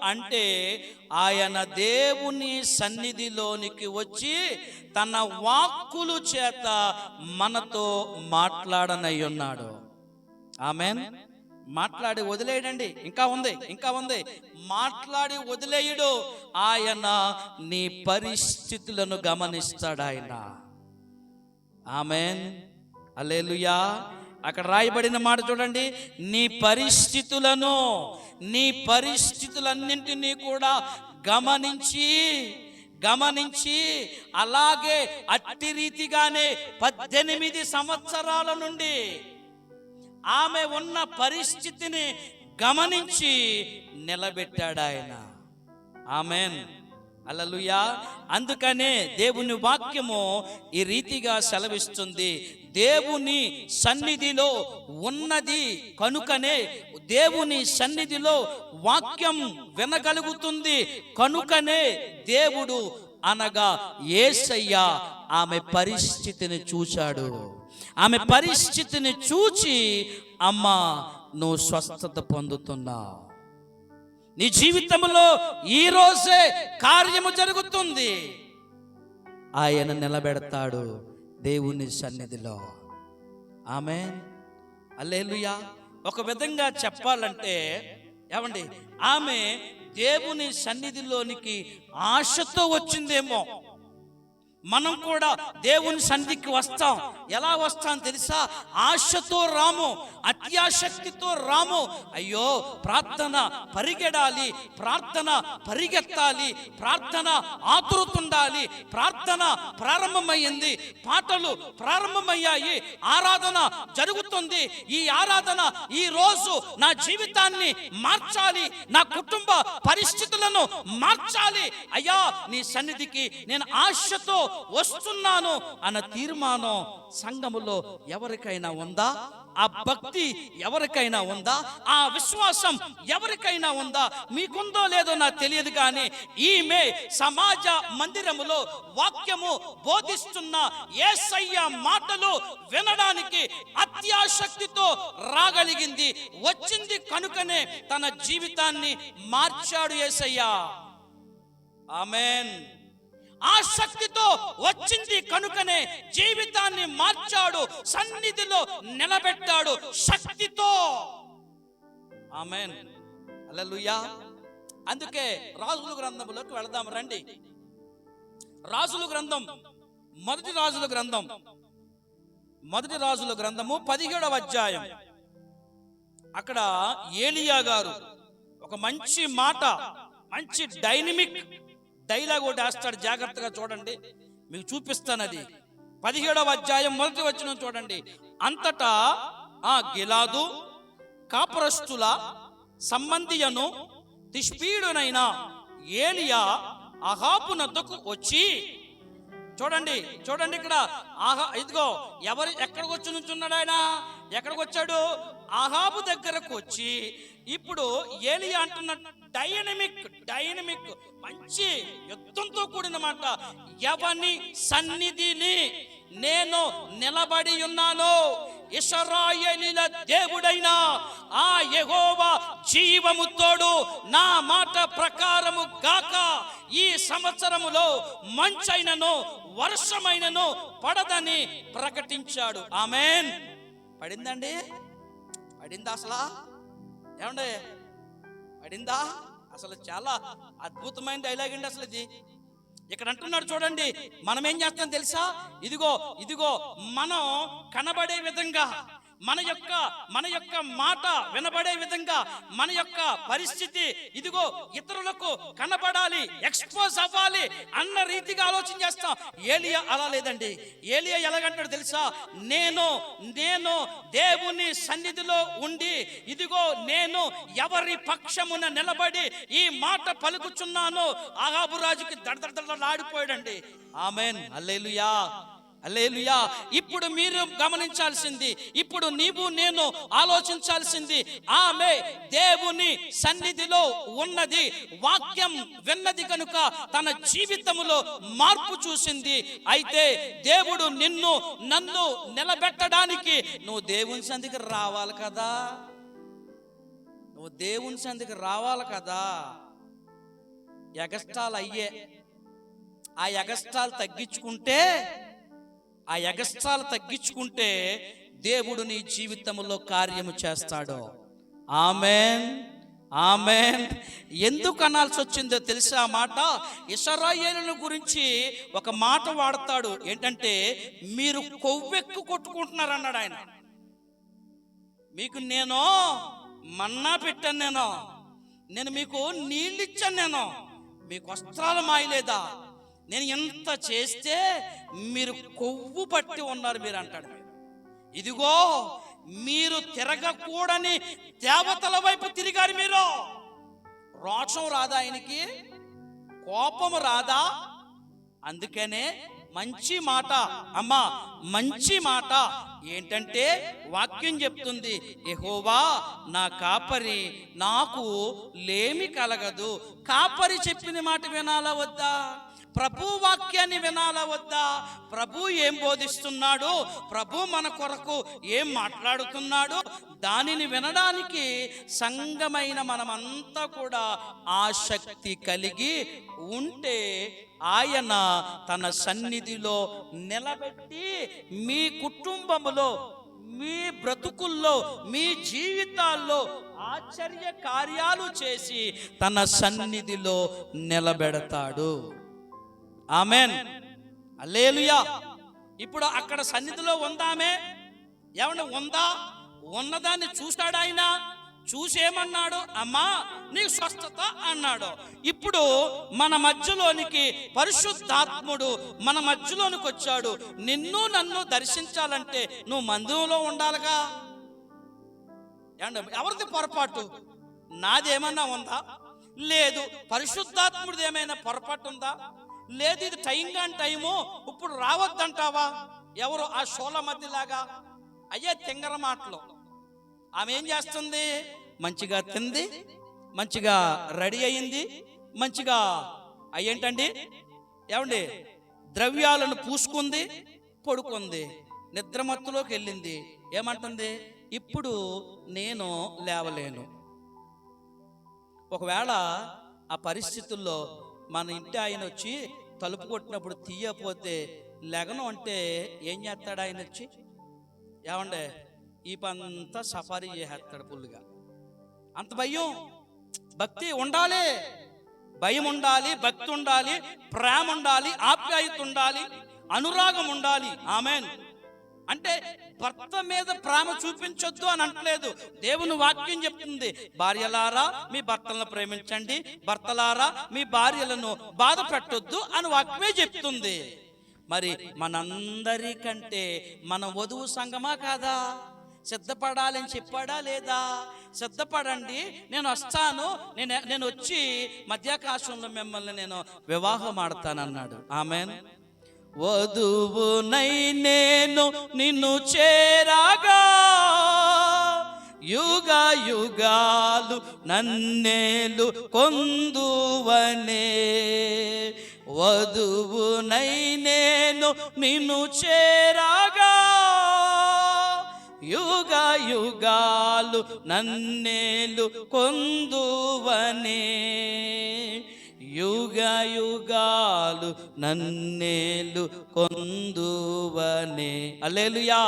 అంటే ఆయన దేవుని సన్నిధిలోనికి వచ్చి తన వాక్కులు చేత మనతో మాట్లాడనయ్యున్నాడు. ఆమేన్. మాట్లాడి వదిలేయడండి. ఇంకా ఉంది. మాట్లాడి వదిలేయడు. ఆయన నీ పరిస్థితులను గమనిస్తాడు ఆయన. ఆమేన్, హల్లెలూయా. అక్కడ రాయబడిన మాట చూడండి. నీ పరిస్థితులన్నింటినీ కూడా గమనించి అలాగే అట్టి రీతిగానే 18 సంవత్సరాల నుండి ఆమె ఉన్న పరిస్థితిని గమనించి నిలబెట్టాడు ఆయన. ఆమేన్, హల్లెలూయా. అందుకనే దేవుని వాక్యము ఈ రీతిగా సెలవిస్తుంది. దేవుని సన్నిధిలో ఉన్నది కనుకనే, దేవుని సన్నిధిలో వాక్యం వినగలుగుతుంది కనుకనే దేవుడు అనగా యేసయ్య ఆమె పరిస్థితిని చూశాడు. ఆమె పరిస్థితిని చూచి, అమ్మా నువ్వు స్వస్థత పొందుతున్నావు, నీ జీవితంలో ఈ రోజే కార్యము జరుగుతుంది. ఆయన నిలబెడతాడు దేవుని సన్నిధిలో. ఆమేన్, హల్లెలూయా. ఒక విధంగా చెప్పాలంటే ఏమండి, ఆమె దేవుని సన్నిధిలోనికి ఆశతో వచ్చిందేమో. మనం కూడా దేవుని సన్నిధికి వస్తాం. ఎలా వస్తాం తెలుసా? ఆశతో రాము, అత్యాశక్తితో రాము. అయ్యో ప్రార్థన పరిగెడాలి, ప్రార్థన పరిగెత్తాలి, ప్రార్థన ఆతురుతుండాలి, ప్రార్థన ప్రారంభమయ్యింది, పాటలు ప్రారంభమయ్యాయి, ఆరాధన జరుగుతుంది. ఈ ఆరాధన ఈ రోజు నా జీవితాన్ని మార్చాలి, నా కుటుంబ పరిస్థితులను మార్చాలి. అయ్యా నీ సన్నిధికి నేను ఆశతో వస్తున్నాను అన్న తీర్మానం సంఘములో ఎవరికైనా ఉందా? ఆ భక్తి ఎవరికైనా ఉందా? ఆ విశ్వాసం ఎవరికైనా ఉందా? మీకుందో లేదో నాకు తెలియదు, కానీ ఈమె సమాజ మందిరములో వాక్యము బోధిస్తున్న యేసయ్య మాటలు వినడానికి అత్యాశక్తితో రాగలిగింది. వచ్చింది కనుకనే తన జీవితాన్ని మార్చాడు యేసయ్య. ఆమేన్. ఆ శక్తితో వచ్చింది కనుకనే జీవితాన్ని మార్చాడు, సన్నిధిలో నిలబెట్టాడు శక్తితో. ఆమేన్, హల్లెలూయా. అందుకే రాజుల గ్రంథంలోకి వెళదాం రండి. రాజుల గ్రంథం, మొదటి రాజుల గ్రంథం, మొదటి రాజుల గ్రంథము 17వ అధ్యాయం. అక్కడ ఏలియా గారు ఒక మంచి మాట, మంచి డైనమిక్ డైలాగ్ ఒకటి వేస్తాడు. జాగ్రత్తగా చూడండి, మీకు చూపిస్తాను. అది 17వ అధ్యాయం మొదటి వచనం చూడండి. అంతటా ఆ గిలాదు కాపురస్తుల సంబంధియను తిష్పీయుడనైన ఏలియా అహాబు నద్దకు వచ్చి, చూడండి చూడండి ఇక్కడ ఇదిగో ఎక్కడికి వచ్చి నుంచున్నాడు ఆయన? ఎక్కడికి వచ్చాడు? అహాబు దగ్గరకు వచ్చి, ఇప్పుడు ఏలియా అంటున్న డైనమిక్ మంచి యుద్ధంతో కూడిన మాట, ఎవని సన్నిధిని నేను నిలబడి ఉన్నాను, ఇశ్రాయేలీల దేవుడైన ఆ యెహోవా జీవము తోడు నా మాట ప్రకారము గాక, ఈ సంవత్సరములో మంచైనను వర్షమైనను పడదని ప్రకటించాడు. ఆమేన్. పడిందండి? పడిందా? అసలు ఏమండి పడిందా? అసలు చాలా అద్భుతమైన డైలాగ్ అండి అసలు ఇది. ఇక్కడ అంటున్నాడు చూడండి, మనం ఏం చేస్తాం తెలుసా? ఇదిగో మనం కనబడే విధంగా, మన యొక్క మాట వినబడే విధంగా, మన యొక్క పరిస్థితి ఇదిగో ఇతరులకు కనబడాలి, ఎక్స్పోజ్ అవ్వాలి అన్న రీతిగా ఆలోచన చేస్తాం. ఏలియా అలా లేదండి. ఏలియా ఎలాగంటాడు తెలుసా? నేను దేవుని సన్నిధిలో ఉండి, ఇదిగో నేను ఎవరి పక్షమున నిలబడి ఈ మాట పలుకుచున్నాను. అహాబు రాజుకి దడదడలాడిపోయాడండి. ఆమేన్, హల్లెలూయా, హల్లెలూయా. ఇప్పుడు మీరు గమనించాల్సింది, ఇప్పుడు నీవు నేను ఆలోచించాల్సింది, ఆమె దేవుని సన్నిధిలో ఉన్నది, వాక్యం విన్నది కనుక తన జీవితంలో మార్పు చూసింది. అయితే దేవుడు నన్ను నిలబెట్టడానికి నువ్వు దేవుని సన్నిధికి రావాలి కదా, నువ్వు దేవుని సన్నిధికి రావాలి కదా. ఎగస్టాలు అయ్యే, ఆ ఎగస్టాలు తగ్గించుకుంటే దేవుడు నీ జీవితంలో కార్యము చేస్తాడు. ఆమేన్, ఆమేన్. ఎందుకు అనాల్సి వచ్చిందో తెలుసా ఆ మాట? ఇశ్రాయేలుల గురించి ఒక మాట వాడతాడు. ఏంటంటే, మీరు కొవ్వెక్కు కొట్టుకుంటున్నారు అన్నాడు ఆయన. మీకు నేను మన్నా పెట్టాను, నేను మీకు నీళ్ళు ఇచ్చాను, మీకు వస్త్రాలు మాయలేదా, నేను ఎంత చేస్తే మీరు కొవ్వు పట్టి ఉన్నారు మీరు అంటాడు. ఇదిగో మీరు తిరగకూడని దేవతల వైపు తిరిగారు. మీరు రోషం రాదా ఆయనకి? కోపం రాదా? అందుకనే మంచి మాట అమ్మా, మంచి మాట ఏంటంటే వాక్యం చెప్తుంది, యెహోవా నా కాపరి, నాకు లేమి కలగదు. కాపరి చెప్పిన మాట వినాలా వద్దా? ప్రభు వాక్యాన్ని వినాలా వద్దా? ప్రభు ఏం బోధిస్తున్నాడు, ప్రభు మన కొరకు ఏం మాట్లాడుతున్నాడు, దానిని వినడానికి సంఘమైన మనమంతా కూడా ఆసక్తి కలిగి ఉంటే ఆయన తన సన్నిధిలో నిలబెట్టి మీ కుటుంబములో, మీ బ్రతుకుల్లో, మీ జీవితాల్లో ఆశ్చర్య కార్యాలు చేసి తన సన్నిధిలో నిలబెడతాడు. ఆమెన్, హల్లెలూయా. ఇప్పుడు అక్కడ సన్నిధిలో ఉందామే, ఏమన్నా ఉందా? ఉన్నదాన్ని చూశాడు ఆయన. చూసేమన్నాడు? అమ్మా నీకు స్వస్థత అన్నాడు. ఇప్పుడు మన మధ్యలోనికి పరిశుద్ధాత్ముడు మన మధ్యలోనికి వచ్చాడు. నిన్ను నన్ను దర్శించాలంటే నువ్వు మందిరంలో ఉండాలిగా. ఎవరిది పొరపాటు? నాదేమన్నా ఉందా? లేదు. పరిశుద్ధాత్ముడిది ఏమైనా పొరపాటు ఉందా? లేదు. ఇది టైం కాని టైము, ఇప్పుడు రావద్దంటావా? ఎవరు ఆ షోల మధ్యలాగా అయ్యే తింగర మాటలు. ఆమె ఏం చేస్తుంది? మంచిగా తింది, మంచిగా రెడీ అయింది, మంచిగా అయ్యేంటండి ఏమండి ద్రవ్యాలను పూసుకుంది, పడుకుంది, నిద్రమత్తులోకి వెళ్ళింది. ఏమంటుంది? ఇప్పుడు నేను లేవలేను. ఒకవేళ ఆ పరిస్థితుల్లో మన ఇంటి ఆయన వచ్చి తలుపు కొట్టినప్పుడు తీయకపోతే లెగను అంటే ఏం చేస్తాడు ఆయన వచ్చి? ఏమండే ఈ పంతా సఫారీ చేసేస్తాడు ఫుల్గా. అంత భయం. భక్తి ఉండాలి, భయం ఉండాలి, భక్తి ఉండాలి, ప్రేమ ఉండాలి, ఆప్యాయత ఉండాలి, అనురాగం ఉండాలి. ఆమెన్. అంటే భర్త మీద ప్రేమ చూపించొద్దు అని అంటలేదు. దేవుని వాక్యం చెప్తుంది, భార్యలారా మీ భర్తలను ప్రేమించండి, భర్తలారా మీ భార్యలను బాధ పెట్టొద్దు అని వాక్యమే చెప్తుంది. మరి మనందరికంటే మన వధువు సంఘమా కాదా? సిద్ధపడాలని చెప్పాడా లేదా? సిద్ధపడండి, నేను వస్తాను, నేను వచ్చి మధ్యాకాశంలో మిమ్మల్ని నేను వివాహం ఆడతానన్నాడు. ఆమెన్. వధువునై నేను నిన్ను చేరాగా, యుగ యుగాలు నన్నేలు కొందువనే. వధువునై నేను నిన్ను చేరాగా, యుగ యుగాలు నన్నేలు కొందువనే. యుగ యుగాలు నన్నేలు కొందువనే. హల్లెలూయా,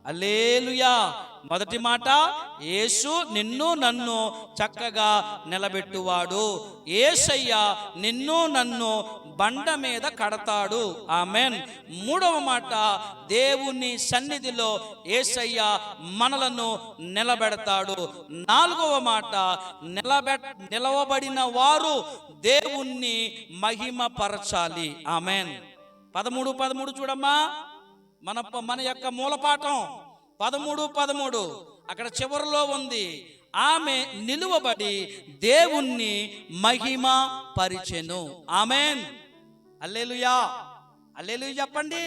హల్లెలూయా. మొదటి మాట, యేసు నిన్ను నన్ను చక్కగా నిలబెట్టువాడు. యేసయ్య నిన్ను నన్ను బండ మీద కడతాడు. ఆమెన్. మూడవ మాట, దేవుని సన్నిధిలో యేసయ్య మనలను నిలబెడతాడు. నాలుగవ మాట, నిలవబడిన వారు దేవుణ్ణి మహిమపరచాలి. ఆమెన్. 13 చూడమ్మా, మన యొక్క మూలపాఠం 13 అక్కడ చివరిలో ఉంది. ఆమె నిలువబడి దేవుణ్ణి మహిమ పరిచెను. ఆమెన్. హల్లెలూయా, హల్లెలూయా చెప్పండి.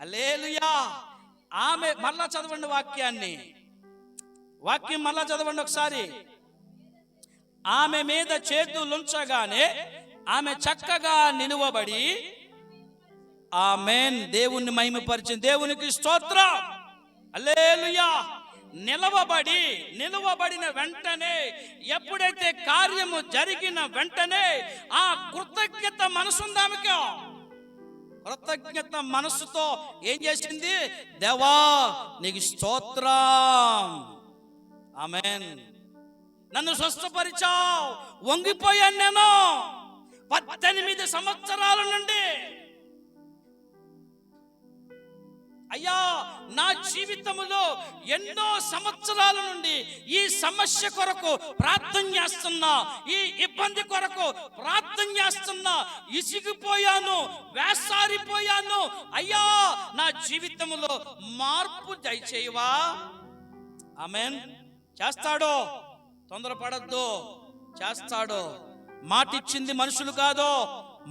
హల్లెలూయా. ఆమె, మళ్ళా చదవండి వాక్యం మళ్ళా చదవండి ఒకసారి. ఆమె మీద చేతులుంచగానే ఆమె చక్కగా నిలువబడి, ఆమెన్, దేవుణ్ణి మహిమపరిచింది. దేవునికి స్తోత్రం. హల్లెలూయా. నిలవబడిన వెంటనే, ఎప్పుడైతే కార్యము జరిగిన వెంటనే ఆ కృతజ్ఞత మనసుందామికో, కృతజ్ఞత మనసుతో ఏం చేసింది? దేవా నీకు స్తోత్రం. ఆమెన్. నన్ను స్వస్థపరిచావు, వంగిపోయాను నేను 18 సంవత్సరాల నుండి. అయ్యా, నా జీవితంలో ఎన్నో సంవత్సరాల నుండి ఈ సమస్య కొరకు ప్రార్థన చేస్తున్నా, ఈ ఇబ్బంది కొరకు ప్రార్థన చేస్తున్నా, ఇసిగిపోయాను, వేసారిపోయాను. అయ్యా, నా జీవితంలో మార్పు దయచేయవా? ఆమెన్. చేస్తాడో, తొందరపడద్దు, చేస్తాడో. మాటిచ్చింది మనుషులు కాదు,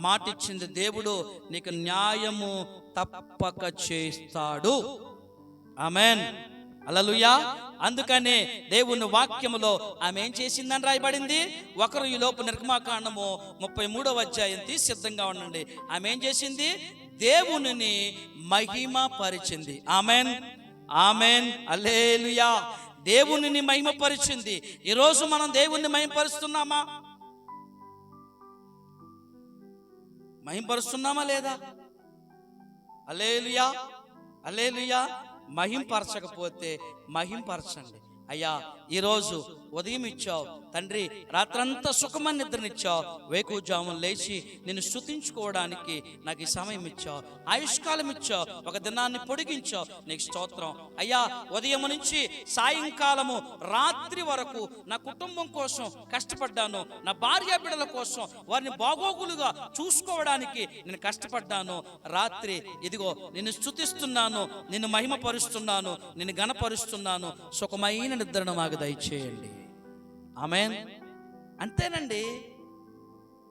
మాటిచ్చింది దేవుడు. నీకు న్యాయము తప్పక చేస్తాడు. ఆమెన్. హల్లెలూయా. అందుకనే దేవుని వాక్యములో ఆమె ఏం చేసిందని రాయబడింది. ఒకరు ఈ లోపు నిర్గమాకాండము 33వ అధ్యాయం తీసి సిద్ధంగా ఉండండి. ఆమె ఏం చేసింది? దేవునిని మహిమ పరిచింది. ఆమెన్, ఆమెన్, హల్లెలూయా. దేవునిని మహిమపరిచింది. ఈరోజు మనం దేవుణ్ణి మహిమపరుస్తున్నామా? మహిమపరుస్తున్నామా లేదా? హల్లెలూయా, హల్లెలూయా. మహింపరచకపోతే మహింపరచండి. అయ్యా, ఈరోజు ఉదయం ఇచ్చావు తండ్రి, రాత్రంతా సుఖమని నిద్రనిచ్చావు, వేకువజామున లేచి నిన్ను స్తుతించుకోవడానికి నాకు ఈ సమయం ఇచ్చావు, ఆయుష్కాలం ఇచ్చావు, ఒక దినాన్ని పొడిగించావు, నీకు స్తోత్రం అయ్యా. ఉదయం నుంచి సాయంకాలము రాత్రి వరకు నా కుటుంబం కోసం కష్టపడ్డాను, నా భార్య బిడ్డల కోసం వారిని బాగోగులుగా చూసుకోవడానికి నేను కష్టపడ్డాను. రాత్రి ఇదిగో నిన్ను స్తుతిస్తున్నాను, నిన్ను మహిమపరుస్తున్నాను, నిన్ను గణపరుస్తున్నాను. సుఖమైన నిద్రను మాకు దయచేయండి. ఆమెన్. అంతేనండి.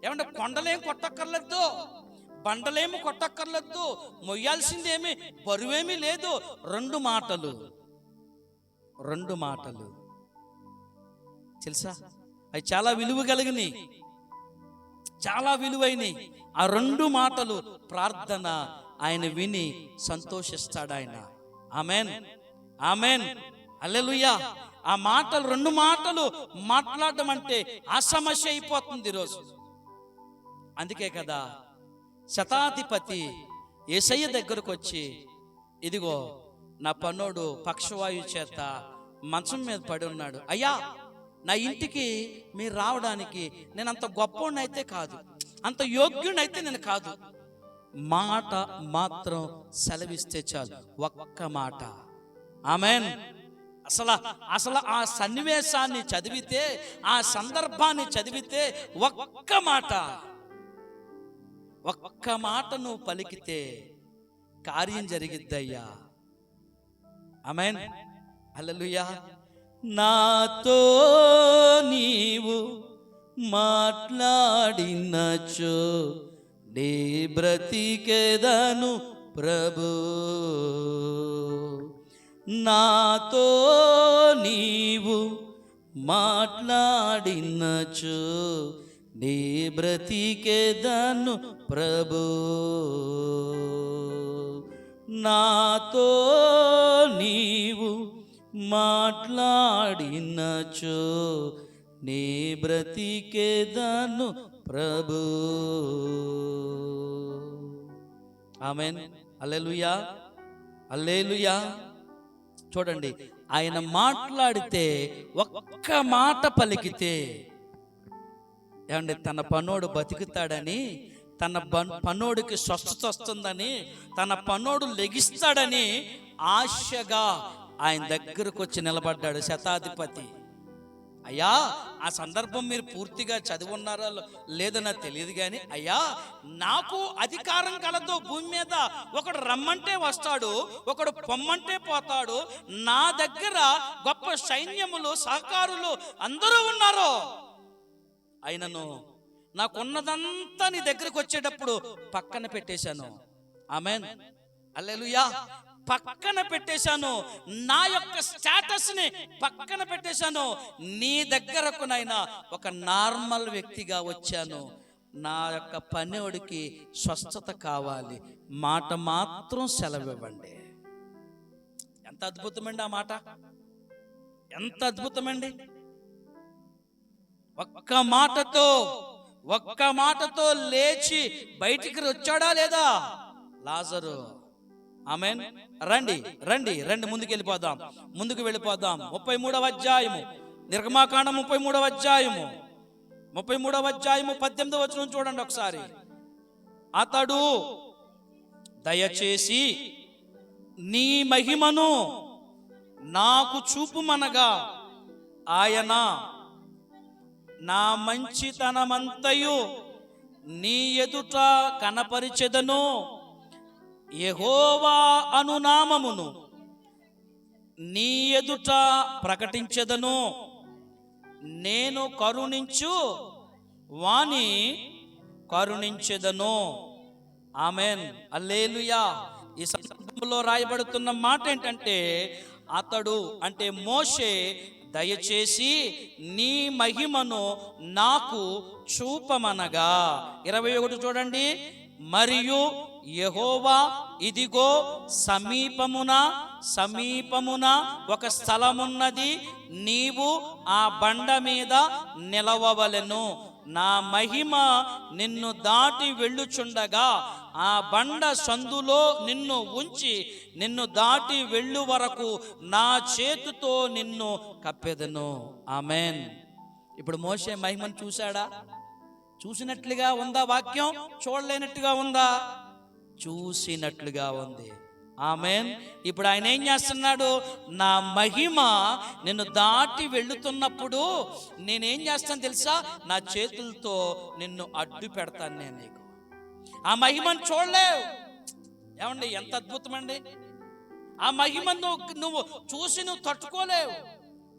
ఏమంటే కొండలేం కొట్టక్కర్లేదు, బండలేమి కొట్టక్కర్లేదు, మొయ్యాల్సిందేమి బరువేమీ లేదు. రెండు మాటలు తెలుసా, అవి చాలా విలువ కలిగినవి, చాలా విలువైనవి. ఆ రెండు మాటలు ప్రార్థన ఆయన విని సంతోషిస్తాడు ఆయన. ఆమెన్, ఆమెన్, హల్లెలూయా. ఆ మాటలు, రెండు మాటలు మాట్లాడడం అంటే ఆ సమస్య అయిపోతుంది ఈరోజు. అందుకే కదా శతాధిపతి యేసయ్య దగ్గరకు వచ్చి, ఇదిగో నా పన్నోడు పక్షవాయు చేత మంచం మీద పడి ఉన్నాడు, అయ్యా నా ఇంటికి మీరు రావడానికి నేను అంత గొప్పవాడినైతే కాదు, అంత యోగ్యుడైతే నేను కాదు, మాట మాత్రం సెలవిస్తే చాలు, ఒక్క మాట. ఆమెన్. అసలు ఆ సన్నివేశాన్ని చదివితే, ఆ సందర్భాన్ని చదివితే ఒక్క మాట నువ్వు పలికితే కార్యం జరిగిద్దయ్యా. ఆమెన్, హల్లెలూయా. నాతో నీవు మాట్లాడినచో నీ బ్రతికెదను ప్రభు, నాతో నీవు మాట్లాడినచో నీ బ్రతికెదను ప్రభు, నాతో నీవు మాట్లాడినచో నీ బ్రతికెదను ప్రభు. ఆమెన్, హల్లెలూయా, హల్లెలూయా. చూడండి, ఆయన మాట్లాడితే ఒక్క మాట పలికితే, ఏమండి, తన పనోడు బతుకుతాడని, తన పనోడికి స్వస్థత వస్తుందని, తన పనోడు లెగిస్తాడని ఆశగా ఆయన దగ్గరకు వచ్చి నిలబడ్డాడు శతాధిపతి. అయ్యా, ఆ సందర్భం మీరు పూర్తిగా చదివి ఉన్నారో లేదో నాకు తెలియదు కానీ, అయ్యా నాకు అధికారం కలదు భూమి మీద, ఒకడు రమ్మంటే వస్తాడు, ఒకడు పొమ్మంటే పోతాడు, నా దగ్గర గొప్ప సైన్యములు సహకారులు అందరూ ఉన్నారు, అయినను నాకున్నదంతా నీ దగ్గరకు వచ్చేటప్పుడు పక్కన పెట్టేశాను. ఆమెన్, హల్లెలూయా. పక్కన పెట్టేశాను, నా యొక్క స్టేటస్ ని పక్కన పెట్టేశాను, నీ దగ్గరకు నైనా ఒక నార్మల్ వ్యక్తిగా వచ్చాను. నా యొక్క పనివాడికి స్వస్థత కావాలి, మాట మాత్రం సెలవివ్వండి. ఎంత అద్భుతమండి ఆ మాట, ఎంత అద్భుతమండి. ఒక్క మాటతో లేచి బయటికి వచ్చాడా లేదా లాజరు? ఆమెన్. రండి రండి రండి, ముందుకు వెళ్ళిపోదాం, ముందుకు వెళ్ళిపోదాం. 33వ అధ్యాయము, నిర్గమాకాండం 33వ అధ్యాయము 18వ వచనం చూడండి ఒకసారి. అతడు దయచేసి నీ మహిమను నాకు చూపుమనగా, ఆయన నా మంచితనమంతయు నీ ఎదుట కనపరిచెదను, యెహోవా అను నామమును నీ ఎదుట ప్రకటించెదను, నేను కరుణించు వాని కరుణించెదను. ఆమెన్, హల్లెలూయా. ఈ సందర్భంలో రాయబడుతున్న మాట ఏంటంటే, అతడు అంటే మోషే దయచేసి నీ మహిమను నాకు చూపమనగా. 21 చూడండి. మరియు యెహోవా ఇదిగో సమీపమున ఒక స్థలమున్నది, నీవు ఆ బండ మీద నిలవవలెను. నా మహిమ నిన్ను దాటి వెళ్ళుచుండగా ఆ బండ సందులో నిన్ను ఉంచి నిన్ను దాటి వెళ్ళు వరకు నా చేతితో నిన్ను కప్పెదను. ఆమెన్. ఇప్పుడు మోషే మహిమను చూశాడా? చూసినట్లుగా ఉందా వాక్యం? చూడలేనట్టుగా ఉందా? చూసినట్లుగా ఉంది. ఆమెన్. ఇప్పుడు ఆయన ఏం చేస్తున్నాడు? నా మహిమ నిన్ను దాటి వెళుతున్నప్పుడు నేనేం చేస్తాను తెలుసా? నా చేతులతో నిన్ను అడ్డు పెడతాను నేను నీకు. ఆ మహిమను చూడలేవు. ఏమండి, ఎంత అద్భుతమండి! ఆ మహిమను నువ్వు చూసి నువ్వు తట్టుకోలేవు.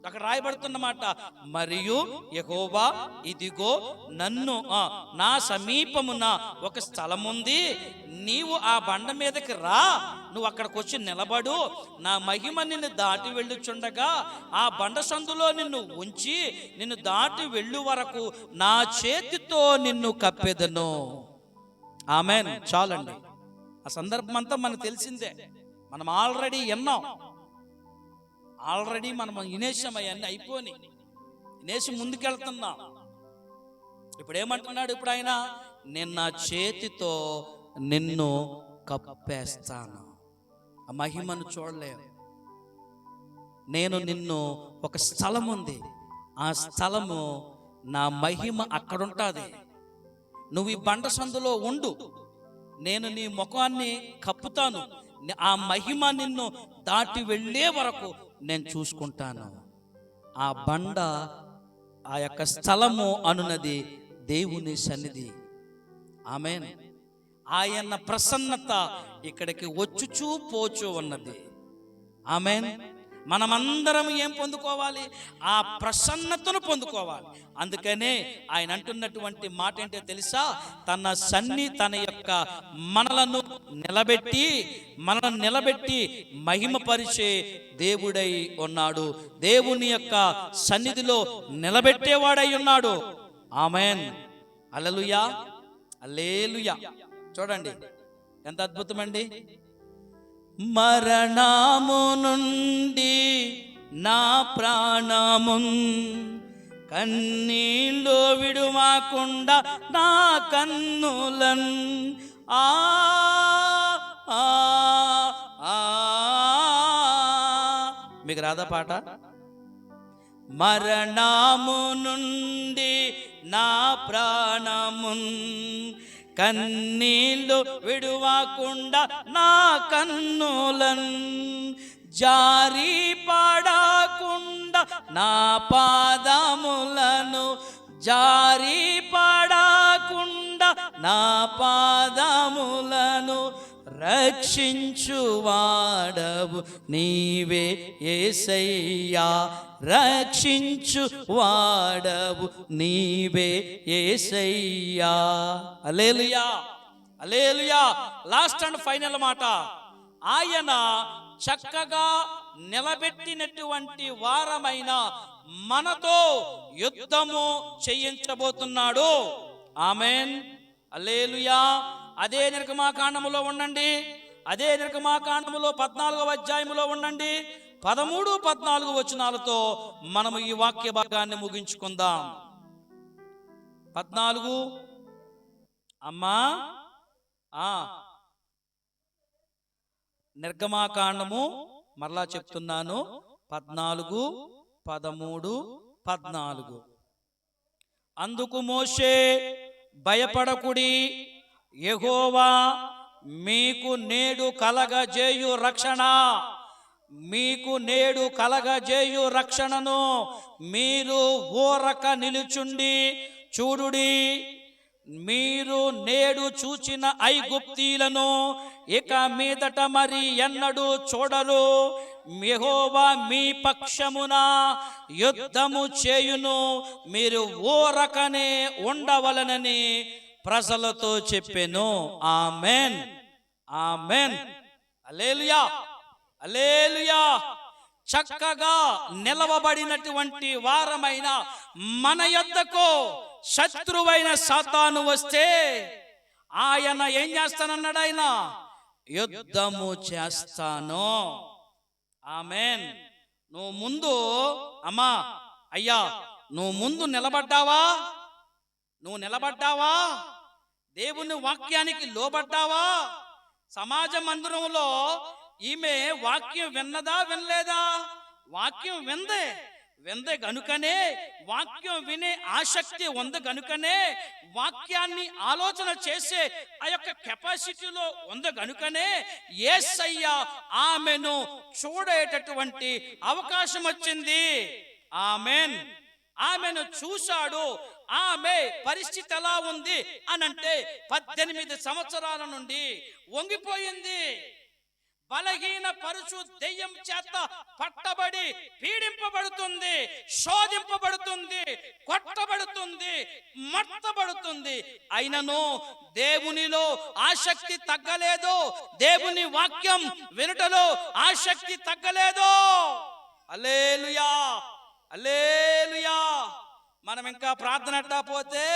అక్కడ రాయబడుతున్నమాట, మరియు యెహోవా ఇదిగో నన్ను నా సమీపమున ఒక స్థలం ఉంది, నీవు ఆ బండ మీదకి రా, నువ్వు అక్కడికి వచ్చి నిలబడు, నా మహిమ నిన్ను దాటి వెళ్ళుచుండగా ఆ బండ సందులో నిన్ను ఉంచి నిన్ను దాటి వెళ్ళు వరకు నా చేతితో నిన్ను కప్పెదను. ఆమెన్. చాలండి. ఆ సందర్భం అంతా మనకు తెలిసిందే. మనం ఆల్రెడీ విన్నాం. మనం వినేసాం. అవన్నీ అయిపోయి వినేసి ముందుకెళ్తున్నాం. ఇప్పుడు ఏమంటున్నాడు? ఇప్పుడు ఆయన, నేను నా చేతితో నిన్ను కప్పేస్తాను. ఆ మహిమను చూడలేవు. నేను నిన్ను ఒక స్థలం ఉంది, ఆ స్థలము నా మహిమ అక్కడుంటుంది. నువ్వు ఈ బండ సందులో ఉండు, నేను నీ ముఖాన్ని కప్పుతాను, ఆ మహిమ నిన్ను దాటి వెళ్ళే వరకు నేను చూసుకుంటాను. ఆ బండ, ఆ యొక్క స్థలము అనున్నది దేవుని సన్నిధి. ఆమెన్. ఆయన ప్రసన్నత ఇక్కడికి వచ్చుచూ పోచూ ఉన్నది. ఆమెన్. మనమందరం ఏం పొందుకోవాలి? ఆ ప్రసన్నతను పొందుకోవాలి. అందుకనే ఆయన అంటున్నటువంటి మాట ఏంటో తెలుసా? తన యొక్క మనలను నిలబెట్టి మహిమపరిచే దేవుడై ఉన్నాడు. దేవుని యొక్క సన్నిధిలో నిలబెట్టేవాడై ఉన్నాడు. ఆమెన్. హల్లెలూయా, హల్లెలూయా. చూడండి ఎంత అద్భుతమండి. మరణము నుండి నా ప్రాణమున్ కన్నీళ్ళు విడువకుండా నా కన్నులన్ మీకు రాదా పాట? మరణము నుండి నా ప్రాణమున్ కన్నీళ్ళు విడువకుండా నా కన్నులన్ జారి పడకుండా నా పాదములను జారి పడకుండా నా పాదములను రక్షించువాడవు నీవే యేసయ్యా, రక్షించువాడవు నీవే యేసయ్యా. హల్లెలూయా, హల్లెలూయా. లాస్ట్ అండ్ ఫైనల్ మాట, ఆయన చక్కగా నిలబెట్టినటువంటి వారమైన మనతో యుద్ధము చేయించబోతున్నాడు. ఆమెన్, హల్లెలూయా. అదే నిర్గమాకాండములో ఉండండి. అదే నిర్గమాకాండములో 14వ అధ్యాయములో ఉండండి. 13, 14 వచనాలతో మనము ఈ వాక్య భాగాన్ని ముగించుకుందాం. 14 అమ్మా నిర్గమాకాండము మరలా చెప్తున్నాను, 14, 13, 14. అందుకు మోషే, భయపడకుడి, యెహోవా మీకు నేడు కలగజేయు రక్షణ, మీకు నేడు కలగజేయు రక్షణను మీరు ఊరక నిలుచుండి చూడుడి. మీరు నేడు చూచిన ఐగుప్తీలను ఇక మీదట మరి ఎన్నడూ చూడరు. యెహోవా మీ పక్షమున యుద్ధము చేయును, మీరు ఊరకనే ఉండవలనని ప్రజలతో చెప్పెను. ఆమెన్, ఆమెన్, హల్లెలూయా, హల్లెలూయా. చక్కగా నిలవబడినటువంటి వారమైన మన యొద్దకు శత్రువైన సాతాను వస్తే ఆయన ఏం చేస్తానన్నాడు? ఆయన యుద్ధము చేస్తాను. ఆమేన్. నువ్వు ముందు అమ్మా అయ్యా నువ్వు ముందు నిలబడ్డావా? నువ్వు నిలబడ్డావా? దేవుని వాక్యానికి లోబడ్డావా? సమాజ మందిరంలో ఈమె వాక్యం విన్నదా వినలేదా? వాక్యం విందే గనుకనే, వాక్యం వినే ఆసక్తి ఉంది గనుకనే, వాక్యాన్ని ఆలోచన చేసే ఆ యొక్క కెపాసిటీలో ఉంది గనుకనే యేసయ్య ఆమెను చూడేటటువంటి అవకాశం వచ్చింది. ఆమేన్. ఆమెను చూశాడు. ఆమె పరిస్థితి ఎలా ఉంది అనంటే 18 సంవత్సరాల నుండి వంగిపోయింది. బలహీన పరుచు దెయ్యం చేత పట్టబడి పీడింపబడుతుంది, శోధింపబడుతుంది, కొట్టబడుతుంది, మట్టబడుతుంది. అయినను దేవునిలో ఆసక్తి తగ్గలేదు. దేవుని వాక్యం వినుటలో ఆసక్తి తగ్గలేదు. హల్లెలూయా, హల్లెలూయా. మనం ఇంకా ప్రార్థన ఎట్టా పోతే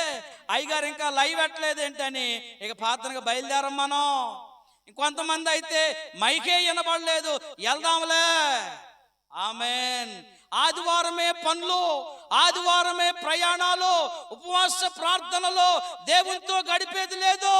అయ్యగారు ఇంకా లైవ్ ఎట్టలేదు ఏంటని ఇక ప్రార్థనగా బయలుదేరం మనం. ఇంకొంతమంది అయితే మైకే వినబడలేదు, వెళ్దాంలే. ఆమేన్. ఆదివారమే పనులు, ఆదివారమే ప్రయాణాలు, ఉపవాస ప్రార్థనలో దేవునితో గడిపేది లేదు.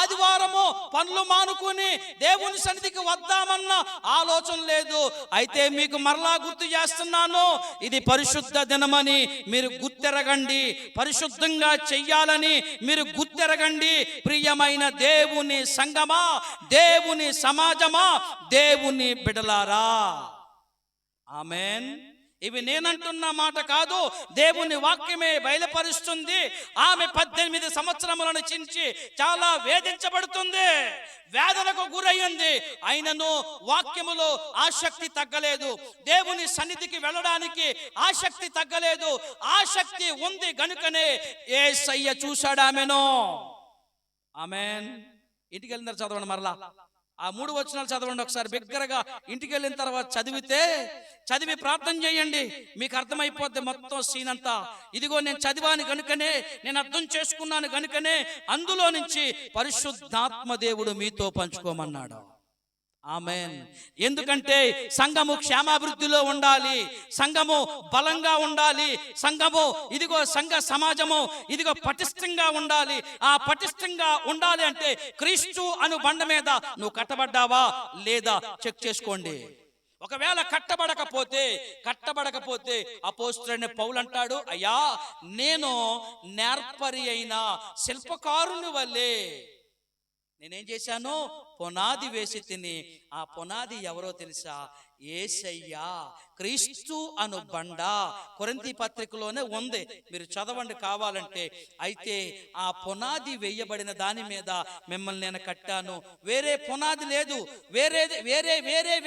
ఆదివారము పనులు మానుకుని దేవుని సన్నిధికి వద్దామన్న ఆలోచన లేదు. అయితే మీకు మరలా గుర్తు చేస్తున్నాను, ఇది పరిశుద్ధ దినమని మీరు గుర్తెరగండి. పరిశుద్ధంగా చెయ్యాలని మీరు గుర్తెరగండి. ప్రియమైన దేవుని సంగమా, దేవుని సమాజమా, దేవుని బిడలారా. ఆమేన్. ఇవి నేనంటున్న మాట కాదు, దేవుని వాక్యమే బయలుపరుస్తుంది. ఆమె 18 సంవత్సరములను చించి చాలా వేధించబడుతుంది, వేదనకు గురయ్యింది. అయినను వాక్యములో ఆసక్తి తగ్గలేదు. దేవుని సన్నిధికి వెళ్ళడానికి ఆసక్తి తగ్గలేదు. ఆసక్తి ఉంది గనుకనే యేసయ్య చూశాడు ఆమెను. ఆమేన్. ఇంటికి వెళ్ళిన తర్వాత చదవండి, మరలా ఆ 3 వచనాలు చదవండి ఒకసారి బిగ్గరగా. ఇంటికి వెళ్ళిన తర్వాత చదివి ప్రార్థన చేయండి, మీకు అర్థమైపోద్ది మొత్తం సీన్ అంతా. ఇదిగో నేను చదివాను గనుకనే, నేను అర్థం చేసుకున్నాను గనుకనే అందులో నుంచి పరిశుద్ధాత్మ దేవుడు మీతో పంచుకోమన్నాడు. ఆమేన్. ఎందుకంటే సంఘము క్షేమాభివృద్ధిలో ఉండాలి, సంఘము బలంగా ఉండాలి, సంఘము ఇదిగో సంఘ సమాజము ఇదిగో పటిష్టంగా ఉండాలి. ఆ పటిష్టంగా ఉండాలి అంటే క్రీస్తు అను బండ మీద నువ్వు కట్టబడ్డావా లేదా చెక్ చేసుకోండి. ఒకవేళ కట్టబడకపోతే అపోస్తలుడైన పౌలు అంటాడు, అయ్యా నేను నేర్పరి అయిన శిల్పకారుని వల్లే నేనేం చేశాను? పునాది వేసి తిని. ఆ పునాది ఎవరో తెలుసా? యేసయ్య, క్రీస్తు అను బండ. కొరింథీ పత్రికలోనే ఉంది, మీరు చదవండి కావాలంటే. అయితే ఆ పునాది వేయబడిన దాని మీద మిమ్మల్ని నేను కట్టాను. వేరే పునాది లేదు,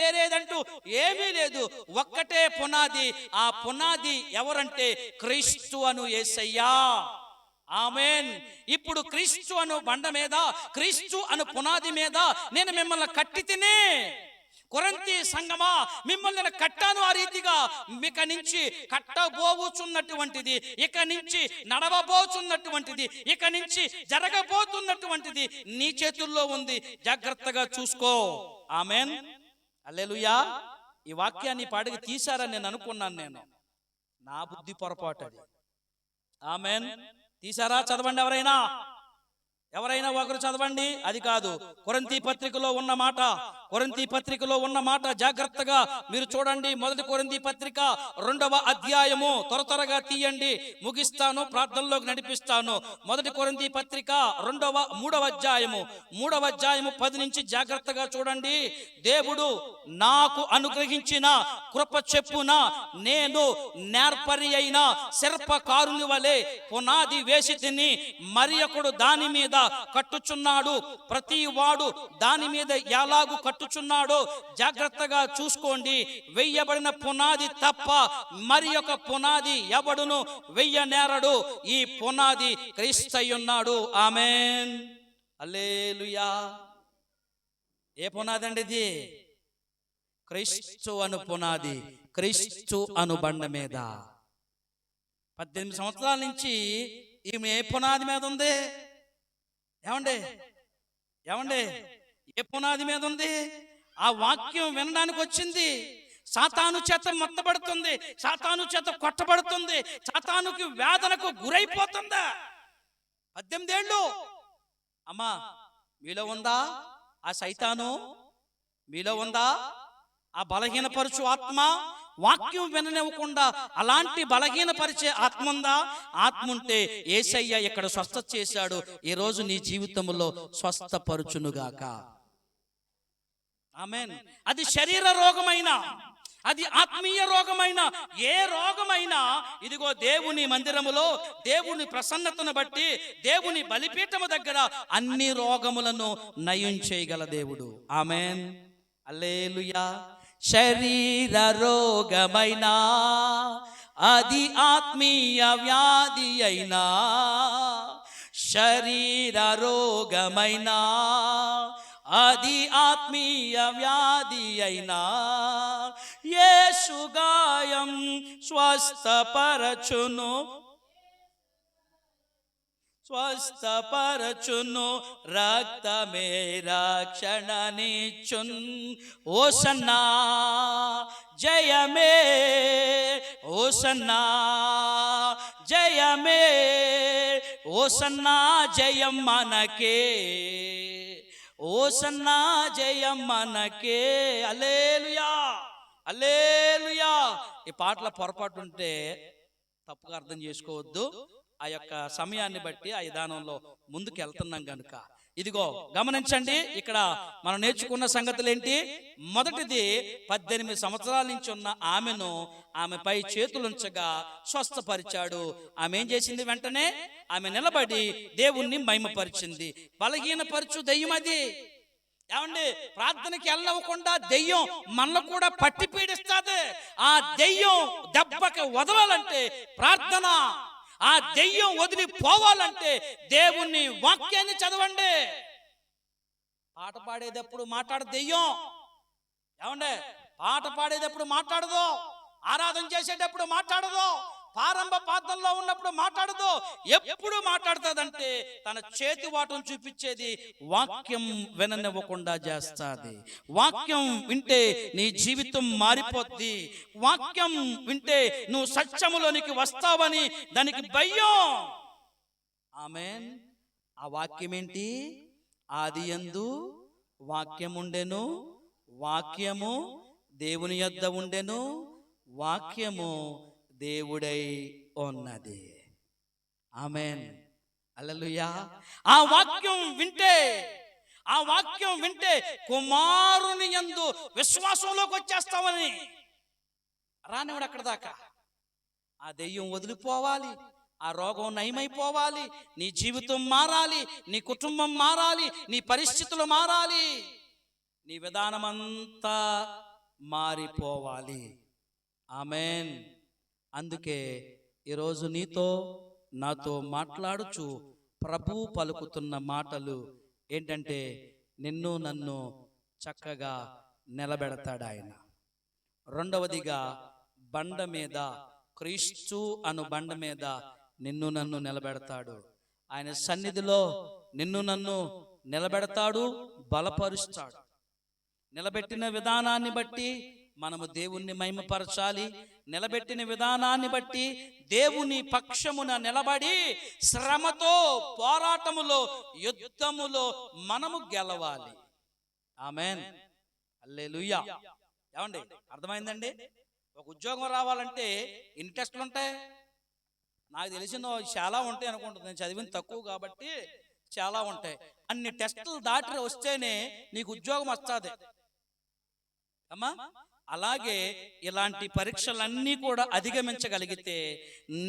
వేరేదంటూ ఏమీ లేదు. ఒక్కటే పునాది. ఆ పునాది ఎవరంటే క్రీస్తు అను యేసయ్య. ఆమేన్. ఇప్పుడు క్రీస్తు అను బండ మీద, క్రీస్తు అను పునాది మీద నేను మిమ్మల్ని కట్టి తిని. కొరింథీ సంఘమా, మిమ్మల్ని నేను కట్టాను. ఆ రీతిగా ఇక నుంచి కట్టబోచున్నటువంటిది, ఇక నుంచి నడవబోచున్నటువంటిది, ఇక నుంచి జరగబోతున్నటువంటిది నీ చేతుల్లో ఉంది. జాగ్రత్తగా చూసుకో. ఆమేన్. హల్లెలూయా. ఈ వాక్యాన్ని పాడికి తీశారని నేను అనుకున్నాను. నేను నా బుద్ధి పొరపాటు అది. ఆమేన్. తీసారా? చదవండి ఎవరైనా ఒకరు చదవండి. అది కాదు, కొరింథీ పత్రికలో ఉన్న మాట, కొరింథీ పత్రికలో ఉన్న మాట జాగ్రత్తగా మీరు చూడండి. 1 కొరింథీ పత్రిక 2వ అధ్యాయము. త్వరగా తీయండి, ముగిస్తాను, ప్రార్థనలోకి నడిపిస్తాను. 1 కొరింథీ పత్రిక 3వ అధ్యాయము 10 నుంచి జాగ్రత్తగా చూడండి. దేవుడు నాకు అనుగ్రహించిన కృప చెప్పున నేను నేర్పరి అయిన శిల్పకారుని వలె పునాది వేసి తిని, మరి ఒకడు దాని మీద కట్టుచున్నాడు. ప్రతి వాడు దాని మీద ఎలాగు కట్టుచున్నాడో జాగ్రత్తగా చూసుకోండి. వెయ్యబడిన పునాది తప్ప మరి ఒక పునాది ఎవడును వెయ్యనేరడు. ఈ పునాది క్రీస్తయ్యున్నాడు. ఆమేన్. హల్లెలూయా. ఏ పునాది అండి ఇది? క్రీస్తు అను పునాది, క్రీస్తు అను బండ మీద. 18 సంవత్సరాల నుంచి ఈమె ఏ పునాది మీద ఉంది? ఏమండి ఏమండి ఏ పునాది మీద ఉంది? ఆ వాక్యం వినడానికి వచ్చింది. సాతాను చేత మొత్తబడుతుంది, సాతాను చేత కొట్టబడుతుంది, సాతానుకి వేదనకు గురైపోతుందా? 18 ఏళ్ళు. అమ్మా, మీలో ఉందా ఆ సైతాను? మీలో ఉందా ఆ బలహీనపరచు ఆత్మ? వాక్యం విననివ్వకుండా అలాంటి బలహీనపరిచే ఆత్మ ఉందా? ఆత్మ ఉంటే యేసయ్య ఇక్కడ స్వస్థత చేశాడు. ఈ రోజు నీ జీవితంలో స్వస్థపరచునుగాక. ఆమేన్. అది శరీర రోగమైనా, అది ఆత్మీయ రోగమైనా, ఏ రోగమైనా, ఇదిగో దేవుని మందిరములో దేవుని ప్రసన్నతను బట్టి దేవుని బలిపీఠము దగ్గర అన్ని రోగములను నయం చేయగల దేవుడు. ఆమేన్, హల్లెలూయా. శరీర రోగమైనా, అది ఆత్మీయ వ్యాధి అయినా, శరీర రోగమైనా, అది ఆత్మీయ వ్యాధి అయినా, యేసు గాయం స్వస్థపరచును, స్వస్థపరచును, రక్తమే రక్షణనిచ్చున్. హోసన్నా జయమే, హోసన్నా జయమే, హోసన్నా జయం మనకే, హోసన్నా జయం మనకే. హల్లెలూయా, హల్లెలూయా. ఈ పాటల పొరపాటు ఉంటే తప్పుగా అర్థం చేసుకోవద్దు. ఆ యొక్క సమయాన్ని బట్టి ఆ విధానంలో ముందుకు వెళ్తున్నాం కనుక. ఇదిగో గమనించండి, ఇక్కడ మనం నేర్చుకున్న సంగతులు ఏంటి? మొదటిది, 18 సంవత్సరాల నుంచి ఉన్న ఆమెను ఆమెపై చేతులుంచగా స్వస్థపరిచాడు. ఆమె ఏం చేసింది? వెంటనే ఆమె నిలబడి దేవుణ్ణి మహిమపరిచింది. బలహీనపరచు దెయ్యం అది. ఏమండి, ప్రార్థనకి వెళ్ళవకుండా దెయ్యం మనల్ని కూడా పట్టి పీడిస్తుంది. ఆ దెయ్యం దెబ్బకి వదలాలంటే ప్రార్థన. ఆ దెయ్యం వదిలిపోవాలంటే దేవుని వాక్యాన్ని చదవండి. పాట పాడేటప్పుడు మాట్లాడ దెయ్యం. ఏమండి, పాట పాడేటప్పుడు మాట్లాడదు, ఆరాధన చేసేటప్పుడు మాట్లాడదు, ప్రారంభ ప్రార్థనలో ఉన్నప్పుడు మాట్లాడదు. ఎప్పుడు మాట్లాడుతుందంటే తన చేతి వాటం చూపించేది వాక్యం విననివ్వకుండా చేస్తుంది. వాక్యం వింటే నీ జీవితం మారిపోద్ది. వాక్యం వింటే నువ్వు సత్యములోనికి వస్తావని దానికి భయం. ఆమేన్. ఆ వాక్యం ఏంటి? ఆదియందు వాక్యముండెను, వాక్యము దేవుని యొద్ద ఉండెను, వాక్యము దేవుడై ఉన్నది. ఆమేన్, హల్లెలూయా. ఆ వాక్యం వింటే, ఆ వాక్యం వింటే కుమారుని యందు విశ్వాసంలోకి వచ్చేస్తామని. రానివాడు అక్కడ దాకా. ఆ దెయ్యం వదిలిపోవాలి, ఆ రోగం నయమైపోవాలి, నీ జీవితం మారాలి, నీ కుటుంబం మారాలి, నీ పరిస్థితులు మారాలి, నీ విధానమంతా మారిపోవాలి. ఆమేన్. అందుకే ఈరోజు నీతో నాతో మాట్లాడుచు ప్రభు పలుకుతున్న మాటలు ఏంటంటే, నిన్ను నన్ను చక్కగా నిలబెడతాడు ఆయన. రెండవదిగా, బండ మీద, క్రీస్తు అను బండ మీద నిన్ను నన్ను నిలబెడతాడు. ఆయన సన్నిధిలో నిన్ను నన్ను నిలబెడతాడు, బలపరుస్తాడు. నిలబెట్టిన విధానాన్ని బట్టి మనము దేవుణ్ణి మహిమపరచాలి. నిలబెట్టిన విధానాన్ని బట్టి దేవుని పక్షమున నిలబడి శ్రమతో, పోరాటములో, యుద్ధములో మనము గెలవాలి. ఆమేన్, హల్లెలూయా. ఏమండి, అర్థమైందండి? ఒక ఉద్యోగం రావాలంటే ఎన్ని టెస్టులు ఉంటాయి? నాకు తెలిసిన చాలా ఉంటాయి అనుకుంటుంది. నేను చదివిన తక్కువ కాబట్టి చాలా ఉంటాయి. అన్ని టెస్టులు దాటి వస్తేనే నీకు ఉద్యోగం వస్తుంది అమ్మా. అలాగే ఇలాంటి పరీక్షలన్నీ కూడా అధిగమించగలిగితే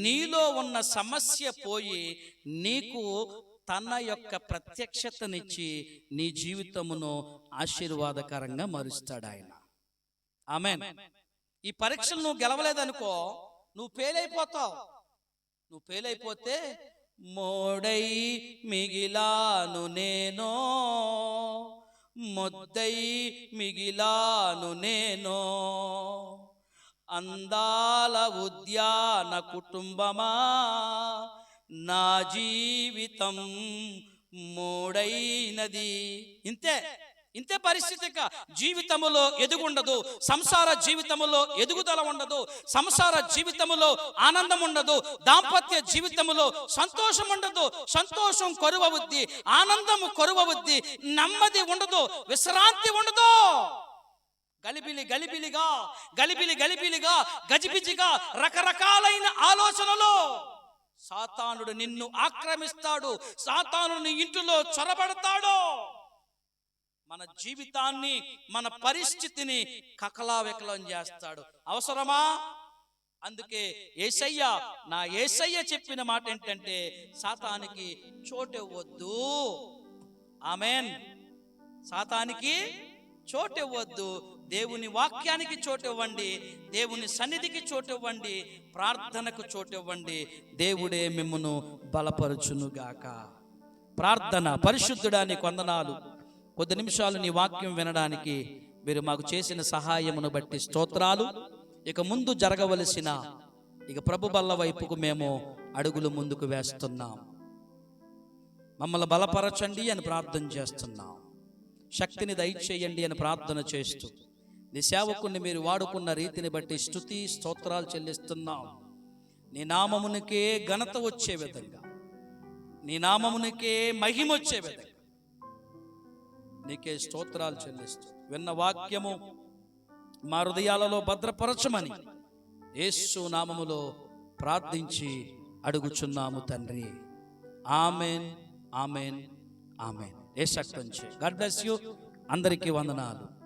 నీలో ఉన్న సమస్య పోయి నీకు తన యొక్క ప్రత్యక్షతనిచ్చి నీ జీవితమును ఆశీర్వాదకరంగా మారుస్తాడు ఆయన. ఆమేన్. ఈ పరీక్షలు నువ్వు గెలవలేదనుకో, నువ్వు ఫెయిల్ అయిపోతావు. నువ్వు ఫెయిల్ అయిపోతే మోడై మిగిలాను నేను, ముద్దై మిగిలాను నేను. అందాల ఉద్యాన కుటుంబమా, నా జీవితం మూడైనది. ఇంతే పరిస్థితి. జీవితములో ఎదుగుండదు, సంసార జీవితములో ఎదుగుదల ఉండదు, సంసార జీవితములో ఆనందం ఉండదు, దాంపత్య జీవితములో సంతోషం ఉండదు. సంతోషం కొరువవుద్ది, ఆనందము కొరువవుద్ది, నెమ్మది ఉండదు, విశ్రాంతి ఉండదు. గలిబిలిగా గజిబిజిగా రకరకాలైన ఆలోచనలు. సాతానుడు నిన్ను ఆక్రమిస్తాడు, సాతానుడు నీ ఇంటిలో చొరబడతాడు. మన జీవితాన్ని, మన పరిస్థితిని కకలావికలం చేస్తాడు. అవసరమా? అందుకే నా యేసయ్య చెప్పిన మాట ఏంటంటే, సాతానికి చోటివ్వద్దు. ఆమేన్. సాతానికి చోటివ్వద్దు. దేవుని వాక్యానికి చోటివ్వండి, దేవుని సన్నిధికి చోటివ్వండి, ప్రార్థనకు చోటివ్వండి. దేవుడే మిమ్మును బలపరచునుగాక. ప్రార్థన. పరిశుద్ధుడా నీకు వందనాలు. కొద్ది నిమిషాలు నీ వాక్యం వినడానికి మీరు మాకు చేసిన సహాయమును బట్టి స్తోత్రాలు. ఇక ముందు జరగవలసిన ప్రభు బల్ల వైపుకు మేము అడుగులు ముందుకు వేస్తున్నాం. మమ్మల్ని బలపరచండి అని ప్రార్థన చేస్తున్నాం. శక్తిని దయచేయండి అని ప్రార్థన చేస్తూ నీ సేవకుని మీరు వాడుకున్న రీతిని బట్టి స్తుతి స్తోత్రాలు చెల్లిస్తున్నాం. నీ నామమునికే ఘనత వచ్చే విధంగా, నీ నామమునికే మహిమ వచ్చే విధంగా నీకే స్తోత్రాలు చెల్లిస్తూ విన్న వాక్యము మా హృదయాలలో భద్రపరచమని యేసు నామములో ప్రార్థించి అడుగుచున్నాము తండ్రి. Amen, amen, amen. యేసు రక్తం చే. God bless you. అందరికీ వందనాలు.